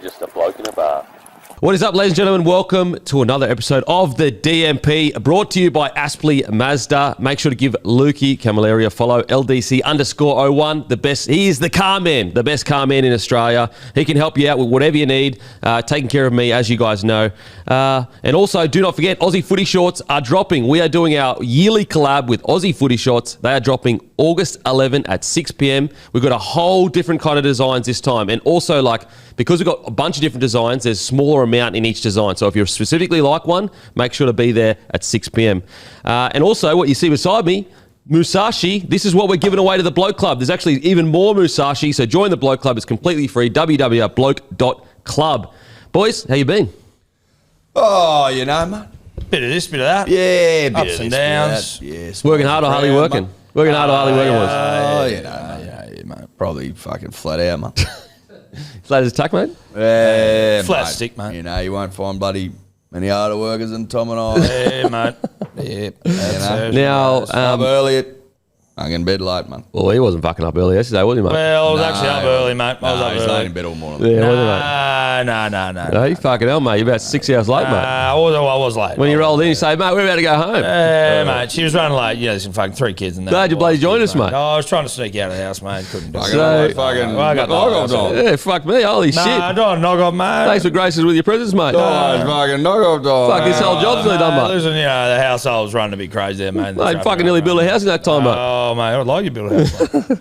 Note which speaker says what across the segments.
Speaker 1: just a bloke in a bar.
Speaker 2: What is up, ladies and gentlemen? Welcome to another episode of the DMP, brought to you by Aspley Mazda. Make sure to give Lukey Camilleri a follow, LDC_01. The best, he is the car man, the best car man in Australia. He can help you out with whatever you need, taking care of me, as you guys know. And also, do not forget, Aussie Footy Shorts are dropping. We are doing our yearly collab with Aussie Footy Shorts. They are dropping August 11 at 6 p.m. We've got a whole different kind of designs this time. And also, like, because we've got a bunch of different designs, there's smaller amount in each design. So if you specifically like one, make sure to be there at 6 p.m. And also, what you see beside me, Musashi, this is what we're giving away to the Bloke Club. There's actually even more Musashi, so join the Bloke Club. It's completely free, www.bloke.club. Boys, how you been?
Speaker 3: Oh, you know, mate.
Speaker 4: Bit of this, bit of that.
Speaker 3: Yeah, bit
Speaker 4: Ups
Speaker 3: of
Speaker 4: and
Speaker 3: this,
Speaker 4: downs.
Speaker 3: bit of that. Yes.
Speaker 2: Working hard or hardly working? Working hard or hardly working, boys?
Speaker 3: Oh, you know, yeah, mate. Probably fucking flat out, mate.
Speaker 2: Flat as a tack, mate?
Speaker 3: Yeah,
Speaker 4: Flat
Speaker 3: mate.
Speaker 4: stick, mate.
Speaker 3: You know, you won't find bloody many harder workers than Tom and I.
Speaker 4: Yeah, mate. Yeah.
Speaker 2: Now,
Speaker 3: Up early at fucking bed late, man.
Speaker 2: well, he wasn't fucking up early yesterday, was he, mate?
Speaker 4: Well, I was actually up early, mate. I was up
Speaker 3: he's
Speaker 4: early.
Speaker 3: laid in bed all morning.
Speaker 2: Yeah, wasn't he, mate?
Speaker 4: No.
Speaker 2: No, you fucking hell, mate. You're about 6 hours late, mate.
Speaker 4: I was late.
Speaker 2: When you rolled in, you say, mate, we're about to go home.
Speaker 4: Yeah, mate. She was running late. Yeah, there's some fucking 3 kids in there.
Speaker 2: Glad you bloody joined us, mate.
Speaker 4: No, I was trying to sneak out of the house, mate. Couldn't do it.
Speaker 3: I got knock off.
Speaker 2: Yeah, fuck me. Holy shit.
Speaker 4: Nah, don't knock off, mate.
Speaker 2: Thanks for gracing us with your presence, mate.
Speaker 3: Fucking knock off, dog.
Speaker 2: Fuck, this whole job's nearly done, mate.
Speaker 4: Listen, you know, the household was running a bit crazy there, mate.
Speaker 2: Mate, fucking nearly built a house in that time, mate.
Speaker 4: Oh, mate, I'd like you to build a house, mate.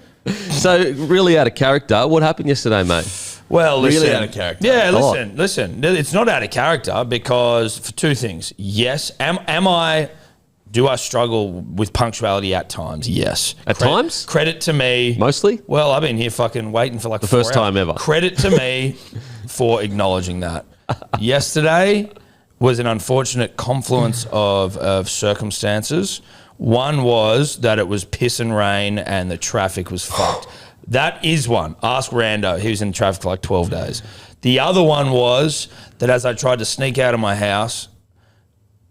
Speaker 2: So, really out of character, what happened yesterday, mate?
Speaker 4: Well, listen.
Speaker 3: Really out of character.
Speaker 4: Yeah, listen. It's not out of character because for 2 things. Yes, do I struggle with punctuality at times? Yes.
Speaker 2: At times?
Speaker 4: Credit to me.
Speaker 2: Mostly?
Speaker 4: Well, I've been here fucking waiting for like
Speaker 2: The
Speaker 4: 4
Speaker 2: first time
Speaker 4: hours.
Speaker 2: ever.
Speaker 4: Credit to me for acknowledging that. Yesterday was an unfortunate confluence of circumstances. One was that it was piss and rain and the traffic was fucked. That is one. Ask Rando. He was in traffic for like 12 days. The other one was that as I tried to sneak out of my house,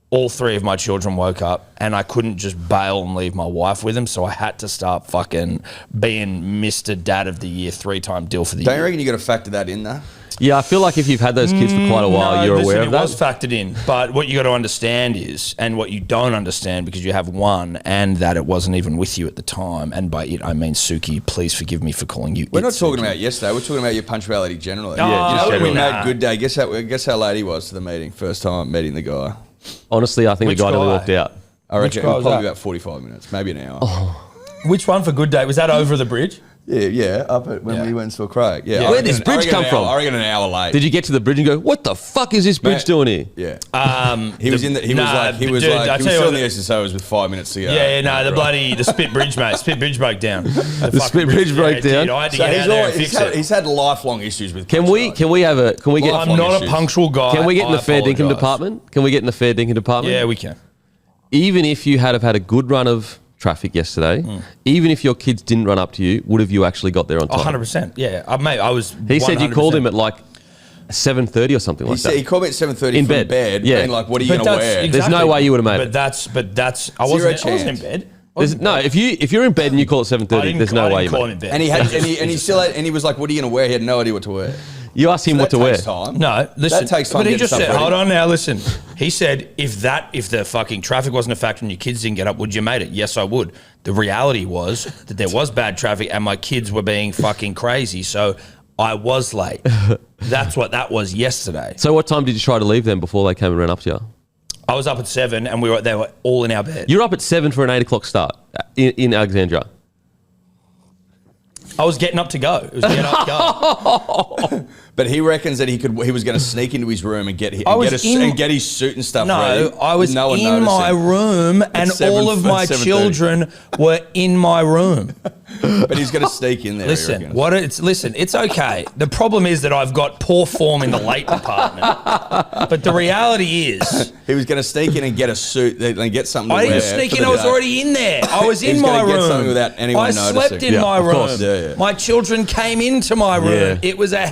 Speaker 4: all 3 of my children woke up and I couldn't just bail and leave my wife with them, so I had to start fucking being Mr. Dad of the Year 3-time deal for the
Speaker 3: Don't
Speaker 4: year.
Speaker 3: you reckon you got to factor that in there?
Speaker 2: Yeah, I feel like if you've had those kids for quite a while, you're aware of that.
Speaker 4: It was factored in, but what you got to understand is, and what you don't understand because you have one, and that it wasn't even with you at the time, and by it I mean Suki, please forgive me for calling you
Speaker 3: We're not talking
Speaker 4: Suki.
Speaker 3: about yesterday. We're talking about your punctuality generally.
Speaker 4: Oh,
Speaker 3: You know when we
Speaker 4: nah.
Speaker 3: made Good Day? Guess how late he was to the meeting. First time meeting the guy.
Speaker 2: Honestly, I think
Speaker 4: Which
Speaker 2: the guy nearly
Speaker 4: guy?
Speaker 2: walked out.
Speaker 3: I reckon
Speaker 4: guy was
Speaker 3: probably
Speaker 4: that?
Speaker 3: about 45 minutes, maybe an hour.
Speaker 4: Which one for Good Day? Was that over the bridge?
Speaker 3: Yeah, up at when we went to a Craig. Yeah,
Speaker 4: Yeah.
Speaker 2: Where'd this bridge come from?
Speaker 3: I reckon an hour late.
Speaker 2: Did you get to the bridge and go, what the fuck is this bridge
Speaker 3: Mate.
Speaker 2: doing here?
Speaker 3: Yeah.
Speaker 4: He was
Speaker 3: He was
Speaker 4: still
Speaker 3: on the SSO. It was with 5 minutes to go.
Speaker 4: the spit bridge, mate. Spit bridge broke down.
Speaker 2: The spit bridge broke down.
Speaker 4: I had to
Speaker 3: So
Speaker 4: get out there and fix it.
Speaker 3: he's had lifelong issues with.
Speaker 2: Can we get
Speaker 3: Lifelong
Speaker 4: I'm not
Speaker 3: issues.
Speaker 4: a punctual guy.
Speaker 2: can we get in the
Speaker 4: I
Speaker 2: fair dinkum
Speaker 4: apologise.
Speaker 2: department? Can we get in the fair dinkum department?
Speaker 4: Yeah, we can.
Speaker 2: Even if you had have had a good run of traffic yesterday, even if your kids didn't run up to you, would have you actually got there on time?
Speaker 4: 100%. Yeah, mate, I was.
Speaker 2: He said you called
Speaker 4: 100%.
Speaker 2: him at like 7:30 or something like that.
Speaker 3: He called me at 7:30
Speaker 2: In
Speaker 3: from
Speaker 2: bed.
Speaker 3: bed.
Speaker 2: Yeah.
Speaker 3: Being like, what are you
Speaker 4: But
Speaker 3: going to
Speaker 4: that's
Speaker 3: wear?
Speaker 2: There's no way you would have made it.
Speaker 4: But that's. I
Speaker 3: Zero
Speaker 4: wasn't in
Speaker 3: chance.
Speaker 4: bed.
Speaker 2: No, if you're in bed and you call at 7:30, there's no way you
Speaker 4: call
Speaker 2: made
Speaker 4: him
Speaker 2: it.
Speaker 4: in bed.
Speaker 3: And he had, and he still had, and he was like, what are you going to wear? He had no idea what to wear.
Speaker 2: You asked him what to
Speaker 3: that
Speaker 2: wear.
Speaker 3: takes time.
Speaker 4: No, listen.
Speaker 3: That takes time
Speaker 4: But
Speaker 3: to
Speaker 4: he
Speaker 3: get
Speaker 4: just
Speaker 3: stuff
Speaker 4: said,
Speaker 3: ready.
Speaker 4: hold on now, listen. He said, if the fucking traffic wasn't a factor and your kids didn't get up, would you made it? Yes, I would. The reality was that there was bad traffic and my kids were being fucking crazy, so I was late. That's what that was yesterday.
Speaker 2: So what time did you try to leave them before they came and ran up to you?
Speaker 4: I was up at 7 and they were all in our bed.
Speaker 2: You're up at 7 for an 8 o'clock start in Alexandria.
Speaker 4: I was getting up to go. It was get up, go.
Speaker 3: But he reckons that he was going to sneak into his room and get his suit and stuff ready.
Speaker 4: No, I was
Speaker 3: No one
Speaker 4: in my
Speaker 3: noticing.
Speaker 4: room and all of my
Speaker 3: 7:30.
Speaker 4: children were in my room.
Speaker 3: But he's going to sneak in there. he
Speaker 4: Listen,
Speaker 3: reckons.
Speaker 4: it's okay. The problem is that I've got poor form in the late department. But the reality is,
Speaker 3: He was going to sneak in and get a suit and get something to
Speaker 4: I
Speaker 3: wear.
Speaker 4: didn't sneak
Speaker 3: for
Speaker 4: in.
Speaker 3: the
Speaker 4: I was
Speaker 3: day.
Speaker 4: already in there. I was
Speaker 3: He
Speaker 4: in
Speaker 3: was
Speaker 4: my
Speaker 3: gonna get
Speaker 4: room.
Speaker 3: something without anyone
Speaker 4: I slept
Speaker 3: noticing.
Speaker 4: in
Speaker 2: Yeah,
Speaker 4: my
Speaker 2: of
Speaker 4: room.
Speaker 2: course.
Speaker 3: Yeah.
Speaker 4: My children came into my room.
Speaker 2: Yeah.
Speaker 4: It was a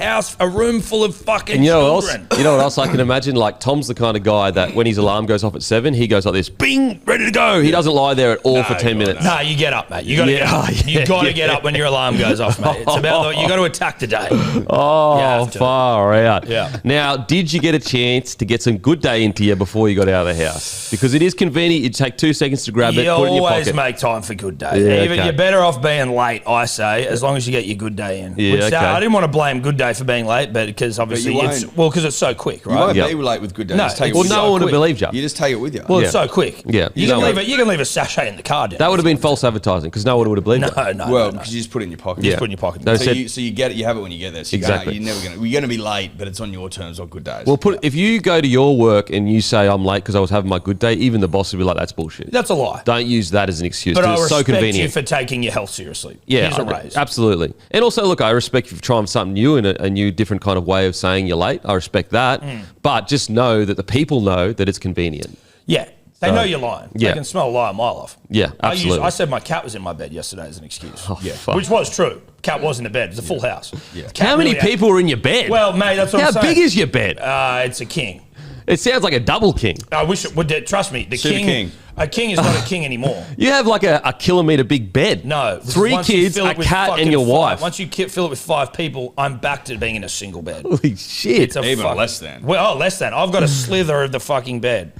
Speaker 4: a room full of fucking
Speaker 2: And
Speaker 4: children.
Speaker 2: you know what else I can imagine? Like, Tom's the kind of guy that when his alarm goes off at 7, he goes like this, bing, ready to go. He doesn't lie there at all for 10 minutes.
Speaker 4: No, you get up, mate. You got to get up. You got to get up when your alarm goes off, mate. It's about you got to attack the day.
Speaker 2: Oh, far out.
Speaker 4: Yeah.
Speaker 2: Now, did you get a chance to get some good day into you before you got out of the house? Because it is convenient. You take 2 seconds to grab it,
Speaker 4: You
Speaker 2: put it in your
Speaker 4: always
Speaker 2: pocket.
Speaker 4: make time for good day.
Speaker 2: Yeah,
Speaker 4: Even
Speaker 2: okay.
Speaker 4: you're better off being late, I say, as long as you get your good day in.
Speaker 2: Yeah,
Speaker 4: Which,
Speaker 2: okay.
Speaker 4: I didn't want to blame good day for being late, but because obviously because it's so quick,
Speaker 3: You
Speaker 4: right?
Speaker 3: won't
Speaker 2: Yeah.
Speaker 3: be late with good days.
Speaker 4: No,
Speaker 3: Just take it
Speaker 2: Well,
Speaker 3: with
Speaker 2: no
Speaker 3: you.
Speaker 2: one would have
Speaker 4: quick.
Speaker 2: believed you.
Speaker 3: You just take it with you.
Speaker 4: Well,
Speaker 2: Yeah.
Speaker 4: it's so quick.
Speaker 2: Yeah.
Speaker 4: You
Speaker 2: No,
Speaker 4: can leave a sachet in the car.
Speaker 2: That would have been false advertising because no one would have believed it.
Speaker 4: No.
Speaker 3: Well, because you just put it in your pocket.
Speaker 2: Yeah.
Speaker 4: Put in your pocket.
Speaker 2: No,
Speaker 3: So,
Speaker 2: said-
Speaker 3: you get it. You have it when you get there. So
Speaker 2: Exactly.
Speaker 3: You're never gonna. You're gonna be late, but it's on your terms on good days.
Speaker 2: Well, if you go to your work and you say I'm late because I was having my good day, even the boss will be like, "That's bullshit."
Speaker 4: That's a lie.
Speaker 2: Don't use that as an excuse.
Speaker 4: But I
Speaker 2: 'cause it's so
Speaker 4: respect
Speaker 2: convenient.
Speaker 4: you for taking your health seriously.
Speaker 2: Yeah,
Speaker 4: Here's a raise.
Speaker 2: absolutely. And also, look, I respect you for trying something new and a new, different kind of way of saying you're late. I respect that. But just know that the people know that it's convenient.
Speaker 4: Yeah. They know you're lying.
Speaker 2: Yeah.
Speaker 4: They can smell a lie a mile off.
Speaker 2: Yeah, absolutely.
Speaker 4: I said my cat was in my bed yesterday as an excuse.
Speaker 2: fuck.
Speaker 4: Which was true. Cat was in the bed. It's a full house.
Speaker 3: Yeah.
Speaker 4: Cat
Speaker 2: How many
Speaker 4: really had-
Speaker 2: people are in your bed?
Speaker 4: Well, mate, that's what
Speaker 2: How
Speaker 4: I'm saying.
Speaker 2: big is your bed?
Speaker 4: It's a king.
Speaker 2: It sounds like a double king.
Speaker 4: I wish it would. Trust me, the
Speaker 3: Super
Speaker 4: king.
Speaker 3: king.
Speaker 4: A king is not a king anymore.
Speaker 2: You have like a kilometre big bed.
Speaker 4: No.
Speaker 2: 3
Speaker 4: Once you
Speaker 2: kids,
Speaker 4: fill
Speaker 2: a
Speaker 4: it with
Speaker 2: cat,
Speaker 4: fucking
Speaker 2: and your wife.
Speaker 4: Once you fill it with 5 people, I'm back to being in a single bed.
Speaker 2: Holy shit.
Speaker 4: It's a
Speaker 3: Even less than.
Speaker 4: Well, less than. I've got a slither of the fucking bed.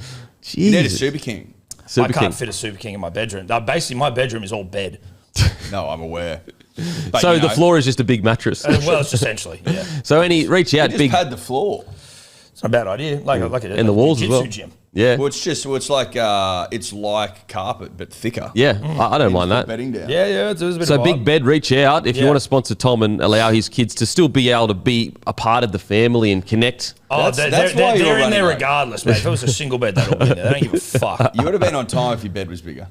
Speaker 3: You need a
Speaker 2: Jesus.
Speaker 3: super king.
Speaker 2: Super
Speaker 4: I can't
Speaker 2: king.
Speaker 4: fit a super king in my bedroom. Basically, my bedroom is all bed.
Speaker 3: No, I'm aware. But,
Speaker 2: So
Speaker 3: you
Speaker 2: the
Speaker 3: know,
Speaker 2: floor is just a big mattress.
Speaker 4: Well, it's essentially, yeah.
Speaker 2: So reach out,
Speaker 3: You just
Speaker 2: big.
Speaker 3: pad the floor.
Speaker 4: It's not a bad idea. Like
Speaker 2: And the walls as well.
Speaker 4: Gym.
Speaker 2: Yeah.
Speaker 3: Well, it's like carpet but thicker.
Speaker 2: Yeah, I don't mind that.
Speaker 3: Bedding down.
Speaker 4: Yeah, it's a bit
Speaker 2: So
Speaker 4: of a
Speaker 2: Big
Speaker 4: vibe.
Speaker 2: Bed, reach out if you
Speaker 4: Yeah.
Speaker 2: want to sponsor Tom and allow his kids to still be able to be a part of the family and connect.
Speaker 4: Oh,
Speaker 3: That's why you're
Speaker 4: they're in
Speaker 3: running
Speaker 4: there
Speaker 3: late.
Speaker 4: regardless, mate. If it was a single bed, they'd all be in there. They don't give a fuck.
Speaker 3: You would have been on time if your bed was bigger.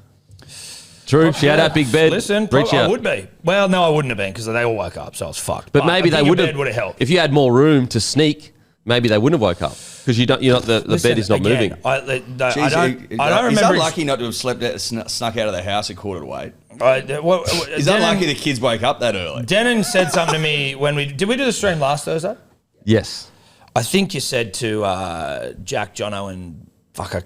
Speaker 2: True. Shout out Big Bed.
Speaker 4: Listen,
Speaker 2: reach
Speaker 4: I
Speaker 2: out.
Speaker 4: would be. Well, no, I wouldn't have been because they all woke up, so I was fucked.
Speaker 2: But maybe
Speaker 4: a
Speaker 2: they
Speaker 4: bigger
Speaker 2: would
Speaker 4: bed
Speaker 2: have.
Speaker 4: would have helped.
Speaker 2: If you had more room to sneak, maybe they wouldn't have woke up because the bed is not moving.
Speaker 4: I
Speaker 3: Jeez,
Speaker 4: don't
Speaker 3: he's
Speaker 4: remember.
Speaker 3: unlucky not to have snuck out of the house at 7:45. He's
Speaker 4: Denon,
Speaker 3: unlucky the kids wake up that early.
Speaker 4: Denon said something to me when did we do the stream last Thursday?
Speaker 2: Yes.
Speaker 4: I think you said to Jack, Jono, and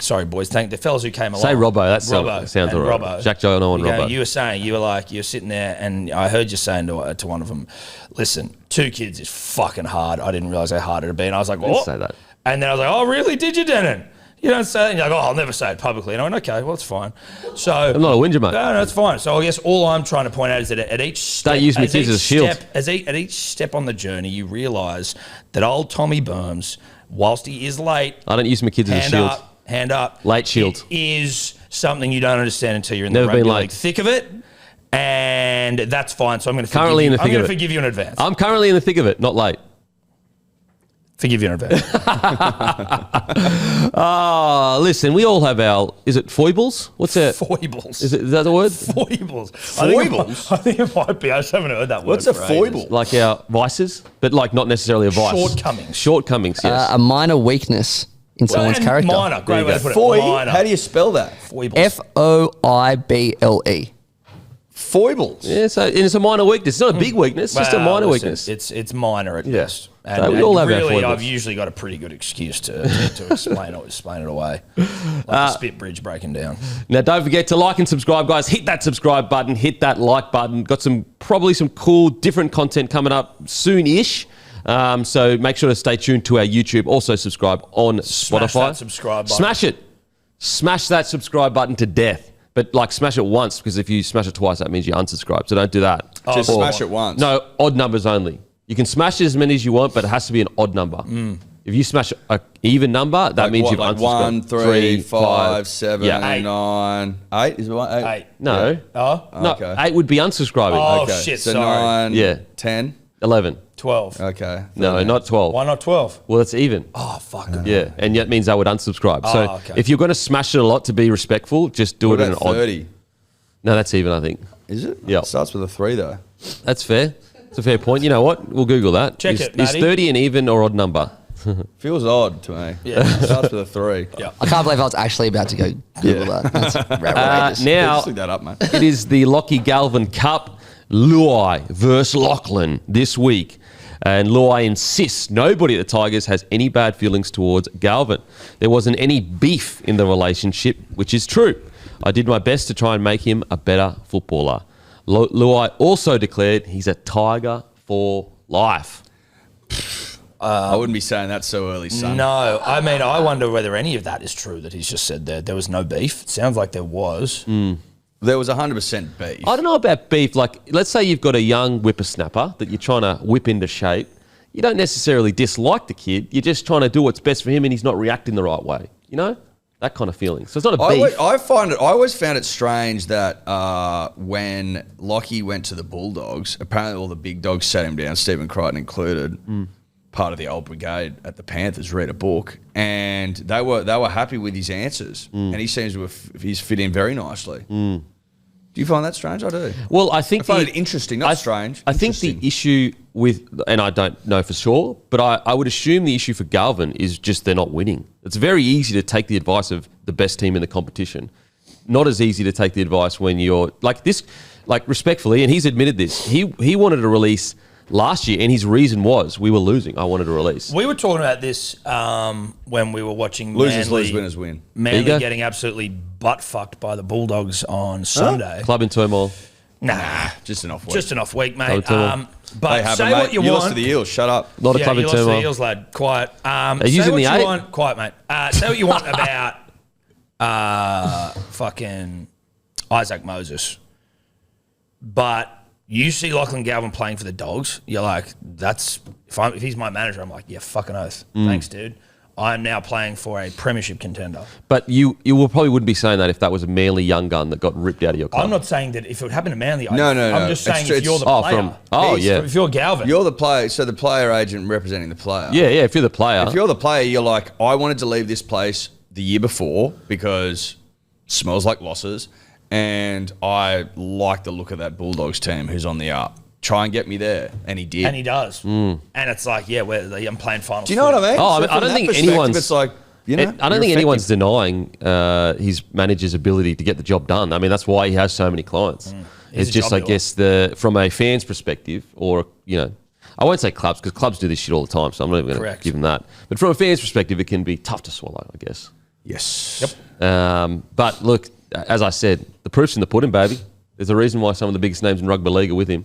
Speaker 4: sorry boys, thank the fellas who came along.
Speaker 2: Say Robbo. That
Speaker 4: Robbo
Speaker 2: sounds
Speaker 4: and
Speaker 2: all right.
Speaker 4: Robbo.
Speaker 2: Jack Jono and Robbo.
Speaker 4: You were saying you were sitting there, and I heard you saying to one of them, "Listen, 2 kids is fucking hard. I didn't realize how hard it'd be." And I was like,
Speaker 2: didn't
Speaker 4: "Oh,"
Speaker 2: say that.
Speaker 4: And then I was like, "Oh, really? Did you, Denon? You don't say that." And you're like, "Oh, I'll never say it publicly." And I went, "Okay, well, it's fine." So
Speaker 2: I'm not a whinger, mate.
Speaker 4: No, it's fine. So I guess all I'm trying to point out is that at each step,
Speaker 2: Don't use me kids as a shield.
Speaker 4: at each step on the journey, you realise that old Tommy Burns, whilst he is late,
Speaker 2: I don't use my kids as a shield.
Speaker 4: hand up,
Speaker 2: Late shield.
Speaker 4: it is something you don't understand until you're in
Speaker 2: Never
Speaker 4: the
Speaker 2: been
Speaker 4: rugby
Speaker 2: late.
Speaker 4: league thick of it, and that's fine. So I'm going to
Speaker 2: Currently in the thick of it.
Speaker 4: forgive you in advance.
Speaker 2: I'm currently in the thick of it, not late.
Speaker 4: Forgive you in advance.
Speaker 2: Listen, we all have our. Is it foibles? What's that?
Speaker 4: Foibles.
Speaker 2: Is that the word?
Speaker 4: Foibles?
Speaker 3: Foibles?
Speaker 4: I think it might be. I just haven't heard that word.
Speaker 3: What's a
Speaker 4: for ages.
Speaker 3: foible?
Speaker 2: Like our vices, but like not necessarily a vice.
Speaker 4: Shortcomings.
Speaker 2: Shortcomings. Yes.
Speaker 1: A minor weakness in someone's
Speaker 4: And
Speaker 1: character.
Speaker 4: Minor. Great way to put it.
Speaker 3: Foy?
Speaker 4: Minor.
Speaker 3: How do you spell that?
Speaker 4: Foibles.
Speaker 1: Foible.
Speaker 3: Foibles.
Speaker 2: yeah. So and it's a minor weakness. It's not a big weakness. Just a
Speaker 4: Well,
Speaker 2: minor
Speaker 4: listen,
Speaker 2: weakness.
Speaker 4: It's minor at best. And,
Speaker 2: So we all have our
Speaker 4: really,
Speaker 2: foibles.
Speaker 4: I've usually got a pretty good excuse to explain it away. Like a spit bridge breaking down.
Speaker 2: Now, don't forget to like and subscribe, guys. Hit that subscribe button. Hit that like button. Got probably some cool, different content coming up soon-ish. So make sure to stay tuned to our YouTube. Also subscribe on Spotify.
Speaker 4: that subscribe button.
Speaker 2: Smash it. Smash that subscribe button to death. But like smash it once, because if you smash it twice, that means you unsubscribe. So don't do that.
Speaker 3: Just
Speaker 2: Or-
Speaker 3: smash it once.
Speaker 2: No, odd numbers only. You can smash as many as you want, but it has to be an odd number. If you smash an even number, that means you've
Speaker 3: like
Speaker 2: unsubscribed.
Speaker 3: 1, 3, 5, 7,
Speaker 2: Yeah.
Speaker 4: 8.
Speaker 3: 9, 8. Is it 1? 8?
Speaker 4: 8.
Speaker 2: No.
Speaker 4: Oh?
Speaker 2: No,
Speaker 3: Okay.
Speaker 2: 8 would be unsubscribing.
Speaker 4: Oh,
Speaker 3: Okay.
Speaker 4: shit,
Speaker 3: So
Speaker 4: sorry.
Speaker 3: 9,
Speaker 2: Yeah.
Speaker 3: 10.
Speaker 2: 11.
Speaker 4: 12.
Speaker 3: Okay.
Speaker 2: No, not 12.
Speaker 4: Why not 12?
Speaker 2: Well, it's even.
Speaker 4: Oh, fuck.
Speaker 2: Yeah, and yet means I would unsubscribe. So
Speaker 4: okay.
Speaker 2: if you're going to smash it a lot to be respectful, just do
Speaker 3: What
Speaker 2: it in an
Speaker 3: about
Speaker 2: odd.
Speaker 3: 30?
Speaker 2: No, that's even, I think.
Speaker 3: Is it?
Speaker 2: Yeah.
Speaker 3: It starts with a 3, though.
Speaker 2: That's fair. It's a fair point. You know what? We'll Google that.
Speaker 4: Check
Speaker 2: is,
Speaker 4: it,
Speaker 2: Is
Speaker 4: Matty.
Speaker 2: 30 an even or odd number?
Speaker 3: Feels odd to me.
Speaker 4: Yeah.
Speaker 3: It starts with a 3.
Speaker 4: Yeah.
Speaker 1: I can't believe I was actually about to go Google that. That's outrageous.
Speaker 2: Now,
Speaker 3: Just look that up, mate.
Speaker 2: it is the Lockie Galvin Cup. Luai versus Lachlan this week. And Luai insists nobody at the Tigers has any bad feelings towards Galvin. There wasn't any beef in the relationship, which is true. I did my best to try and make him a better footballer. Luai also declared he's a Tiger for life.
Speaker 3: I wouldn't be saying that so early, son.
Speaker 4: No, I mean, I wonder whether any of that is true that he's just said there was no beef. It sounds like there was.
Speaker 3: There was 100% beef.
Speaker 2: I don't know about beef. Like, let's say you've got a young whippersnapper that you're trying to whip into shape. You don't necessarily dislike the kid. You're just trying to do what's best for him and he's not reacting the right way. You know? That kind of feeling. So it's not a beef.
Speaker 3: I always found it strange that when Lockie went to the Bulldogs, apparently all the big dogs sat him down, Stephen Crichton included, part of the old brigade at the Panthers, read a book, and they were happy with his answers, and he seems to he's fit in very nicely. Do you find that strange? I do.
Speaker 2: Well, I think
Speaker 3: I find it interesting, not strange.
Speaker 2: I think the issue with, and I don't know for sure, but I would assume the issue for Galvin is just they're not winning. It's very easy to take the advice of the best team in the competition. Not as easy to take the advice when you're like this, like respectfully, and he's admitted this. He wanted to release last year, and his reason was we were losing. I wanted to release.
Speaker 4: We were talking about this when we were watching
Speaker 3: Losers lose, winners win.
Speaker 4: Manly getting absolutely butt-fucked by the Bulldogs on Sunday.
Speaker 2: Club in turmoil.
Speaker 4: Nah.
Speaker 3: Just an off week.
Speaker 4: Just an off week, mate.
Speaker 2: Club
Speaker 4: But
Speaker 3: Hey,
Speaker 4: say
Speaker 3: mate,
Speaker 4: what you want.
Speaker 3: lost to the Eels. Shut up.
Speaker 2: Not a club in
Speaker 4: you lost to the
Speaker 2: turmoil.
Speaker 4: Eels, lad. Quiet.
Speaker 2: They're
Speaker 4: Say
Speaker 2: using
Speaker 4: what
Speaker 2: the
Speaker 4: you
Speaker 2: 8.
Speaker 4: want. Quiet, mate. Say what you want about fucking Isaac Moses. But you see Lachlan Galvin playing for the Dogs, you're like, if he's my manager, I'm like, yeah, fucking oath. Thanks, dude. I'm now playing for a premiership contender.
Speaker 2: But you probably wouldn't be saying that if that was a Manly young gun that got ripped out of your club.
Speaker 4: I'm not saying that if it happened to Manly.
Speaker 3: No.
Speaker 4: I'm just saying if you're the player. If you're Galvin.
Speaker 3: You're the player, so the player agent representing the player.
Speaker 2: Yeah, if you're the player.
Speaker 3: If you're the player, you're like, I wanted to leave this place the year before because it smells like losses, and I like the look of that Bulldogs team who's on the up. Try and get me there. And he did.
Speaker 4: And he does. And it's like, yeah, I'm playing finals.
Speaker 3: Do you know what I mean?
Speaker 2: Oh, I don't think anyone's...
Speaker 3: It's like, you know,
Speaker 2: I don't think anyone's denying his manager's ability to get the job done. I mean, that's why he has so many clients. It's just, I guess, from a fan's perspective, or, you know, I won't say clubs, because clubs do this shit all the time, so I'm not even going to give them that. But from a fan's perspective, it can be tough to swallow, I guess.
Speaker 3: Yes.
Speaker 2: Yep. But look, as I said, the proof's in the pudding, baby. There's a reason why some of the biggest names in rugby league are with him.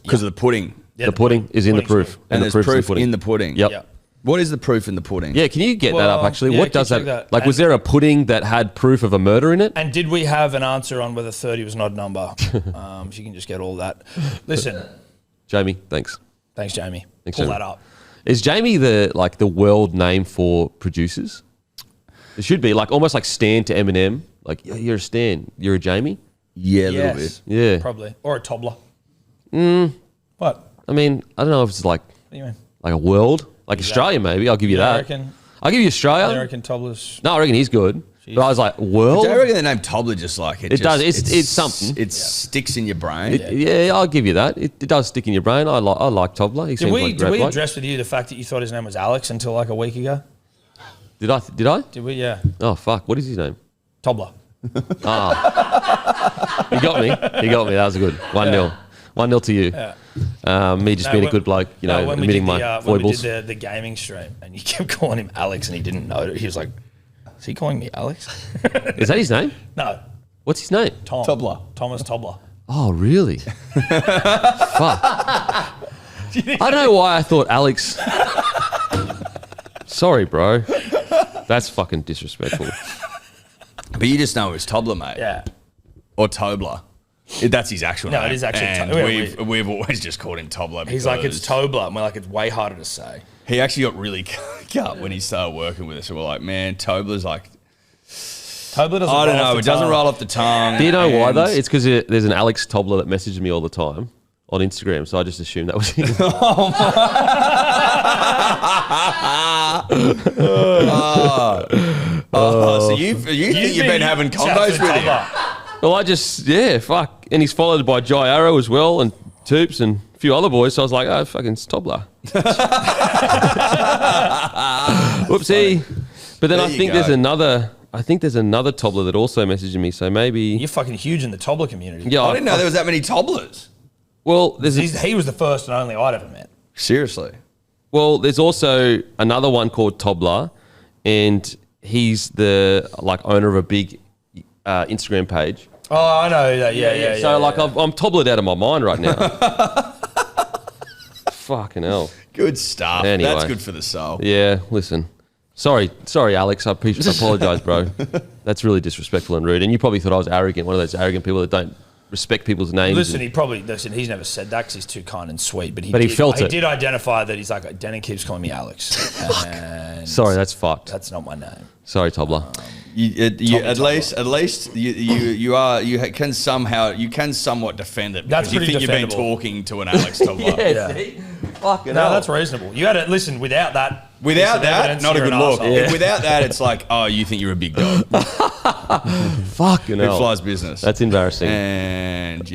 Speaker 3: Because of the pudding.
Speaker 2: Yeah, the pudding is in the proof.
Speaker 3: And there's proof in the pudding.
Speaker 2: Yep.
Speaker 3: What is the proof in the pudding?
Speaker 2: Yeah, can you get that up, actually?
Speaker 4: Yeah,
Speaker 2: What does
Speaker 4: check
Speaker 2: that... Like, was there a pudding that had proof of a murder in it?
Speaker 4: And did we have an answer on whether 30 was an odd number? If you can just get all that. Listen.
Speaker 2: Jamie, thanks.
Speaker 4: Thanks, Jamie.
Speaker 2: Thanks,
Speaker 4: Pull
Speaker 2: Jamie.
Speaker 4: that up.
Speaker 2: Is Jamie the world name for producers? It should be, like, almost like Stan to Eminem. Like, you're a Stan. You're a Jamie?
Speaker 3: Yeah, a little bit.
Speaker 2: Yeah.
Speaker 4: Probably. Or a toddler. What?
Speaker 2: I mean, I don't know if it's like...
Speaker 4: What do you mean?
Speaker 2: Like a world? Like Australia, maybe. I'll give you that. I'll give you Australia.
Speaker 4: I reckon Toddler's...
Speaker 2: No, I reckon he's good. Jeez. But I was like, world?
Speaker 3: I reckon the name Toddler just like...
Speaker 2: It does. It's something.
Speaker 3: It sticks in your brain.
Speaker 2: Yeah, I'll give you that. It does stick in your brain. I like Toddler. He seems like a great
Speaker 4: Did we
Speaker 2: bloke.
Speaker 4: address with you the fact that you thought his name was Alex until like a week ago?
Speaker 2: Did I?
Speaker 4: Did we? Yeah.
Speaker 2: Oh, fuck. What is his name?
Speaker 4: Toddler.
Speaker 2: He got me. That was good. 1-0. 1-0 to you.
Speaker 4: Yeah.
Speaker 2: Me just being a good bloke, you know, admitting my foibles.
Speaker 4: When we did the gaming stream and you kept calling him Alex and he didn't know it. He was like, is he calling me Alex?
Speaker 2: Is that his name?
Speaker 4: No.
Speaker 2: What's his name?
Speaker 3: Toddler.
Speaker 4: Thomas Toddler.
Speaker 2: Oh, really? Fuck. I don't know why I thought Alex. Sorry, bro. That's fucking disrespectful.
Speaker 3: But you just know it's Toddler, mate.
Speaker 4: Yeah.
Speaker 3: Or Tobler. That's his actual name.
Speaker 4: No, it is actually
Speaker 3: and we've always just called him Toddler.
Speaker 4: He's like, it's Tobler. And we're like, it's way harder to say.
Speaker 3: He actually got really cut when he started working with us. So we're like, man, Tobler's like...
Speaker 4: Tobler doesn't
Speaker 3: I don't know. It doesn't roll off the tongue.
Speaker 2: Do you know why, though? It's because there's an Alex Tobler that messages me all the time on Instagram, so I just assumed that was him.
Speaker 3: So you think you've been having combos with him?
Speaker 2: Well, fuck. And he's followed by Jai Arrow as well, and Toops and a few other boys, so I was like, oh, fucking it's Tobler. Whoopsie. But then I think there's another Tobler that also messaged me, so maybe...
Speaker 4: You're fucking huge in the Tobler community.
Speaker 2: Yeah,
Speaker 3: I didn't know there was that many Tobblers.
Speaker 2: Well,
Speaker 4: he was the first and only I'd ever met.
Speaker 3: Seriously.
Speaker 2: Well, there's also another one called Tobler, and he's the owner of a big Instagram page.
Speaker 4: Oh, I know that. Yeah.
Speaker 2: So I'm Toblered out of my mind right now. Fucking hell.
Speaker 3: Good stuff.
Speaker 2: Anyway.
Speaker 3: That's good for the soul.
Speaker 2: Yeah, listen. Sorry, Alex. I apologize, bro. That's really disrespectful and rude. And you probably thought I was arrogant, one of those arrogant people that don't respect people's names.
Speaker 4: Listen, he's never said that because he's too kind and sweet. But he
Speaker 2: felt it.
Speaker 4: He did identify that he's like, Danny keeps calling me Alex. And
Speaker 2: Sorry, that's fucked.
Speaker 4: that's not my name.
Speaker 2: Sorry, Tobler.
Speaker 3: At least you can somewhat defend it
Speaker 4: That's
Speaker 3: because you
Speaker 4: pretty
Speaker 3: think you've been
Speaker 4: defendable.
Speaker 3: talking to an Alex Tobler.
Speaker 4: Yeah.
Speaker 2: See? Fucking
Speaker 4: No,
Speaker 2: hell.
Speaker 4: that's reasonable. You had to listen. Without that,
Speaker 3: Without
Speaker 4: piece of
Speaker 3: that,
Speaker 4: evidence,
Speaker 3: not a
Speaker 4: you're
Speaker 3: good
Speaker 4: an
Speaker 3: look.
Speaker 4: asshole.
Speaker 3: Without that, it's like, oh, you think you're a big dog
Speaker 2: Fucking
Speaker 3: who
Speaker 2: hell.
Speaker 3: flies business.
Speaker 2: That's embarrassing.
Speaker 3: And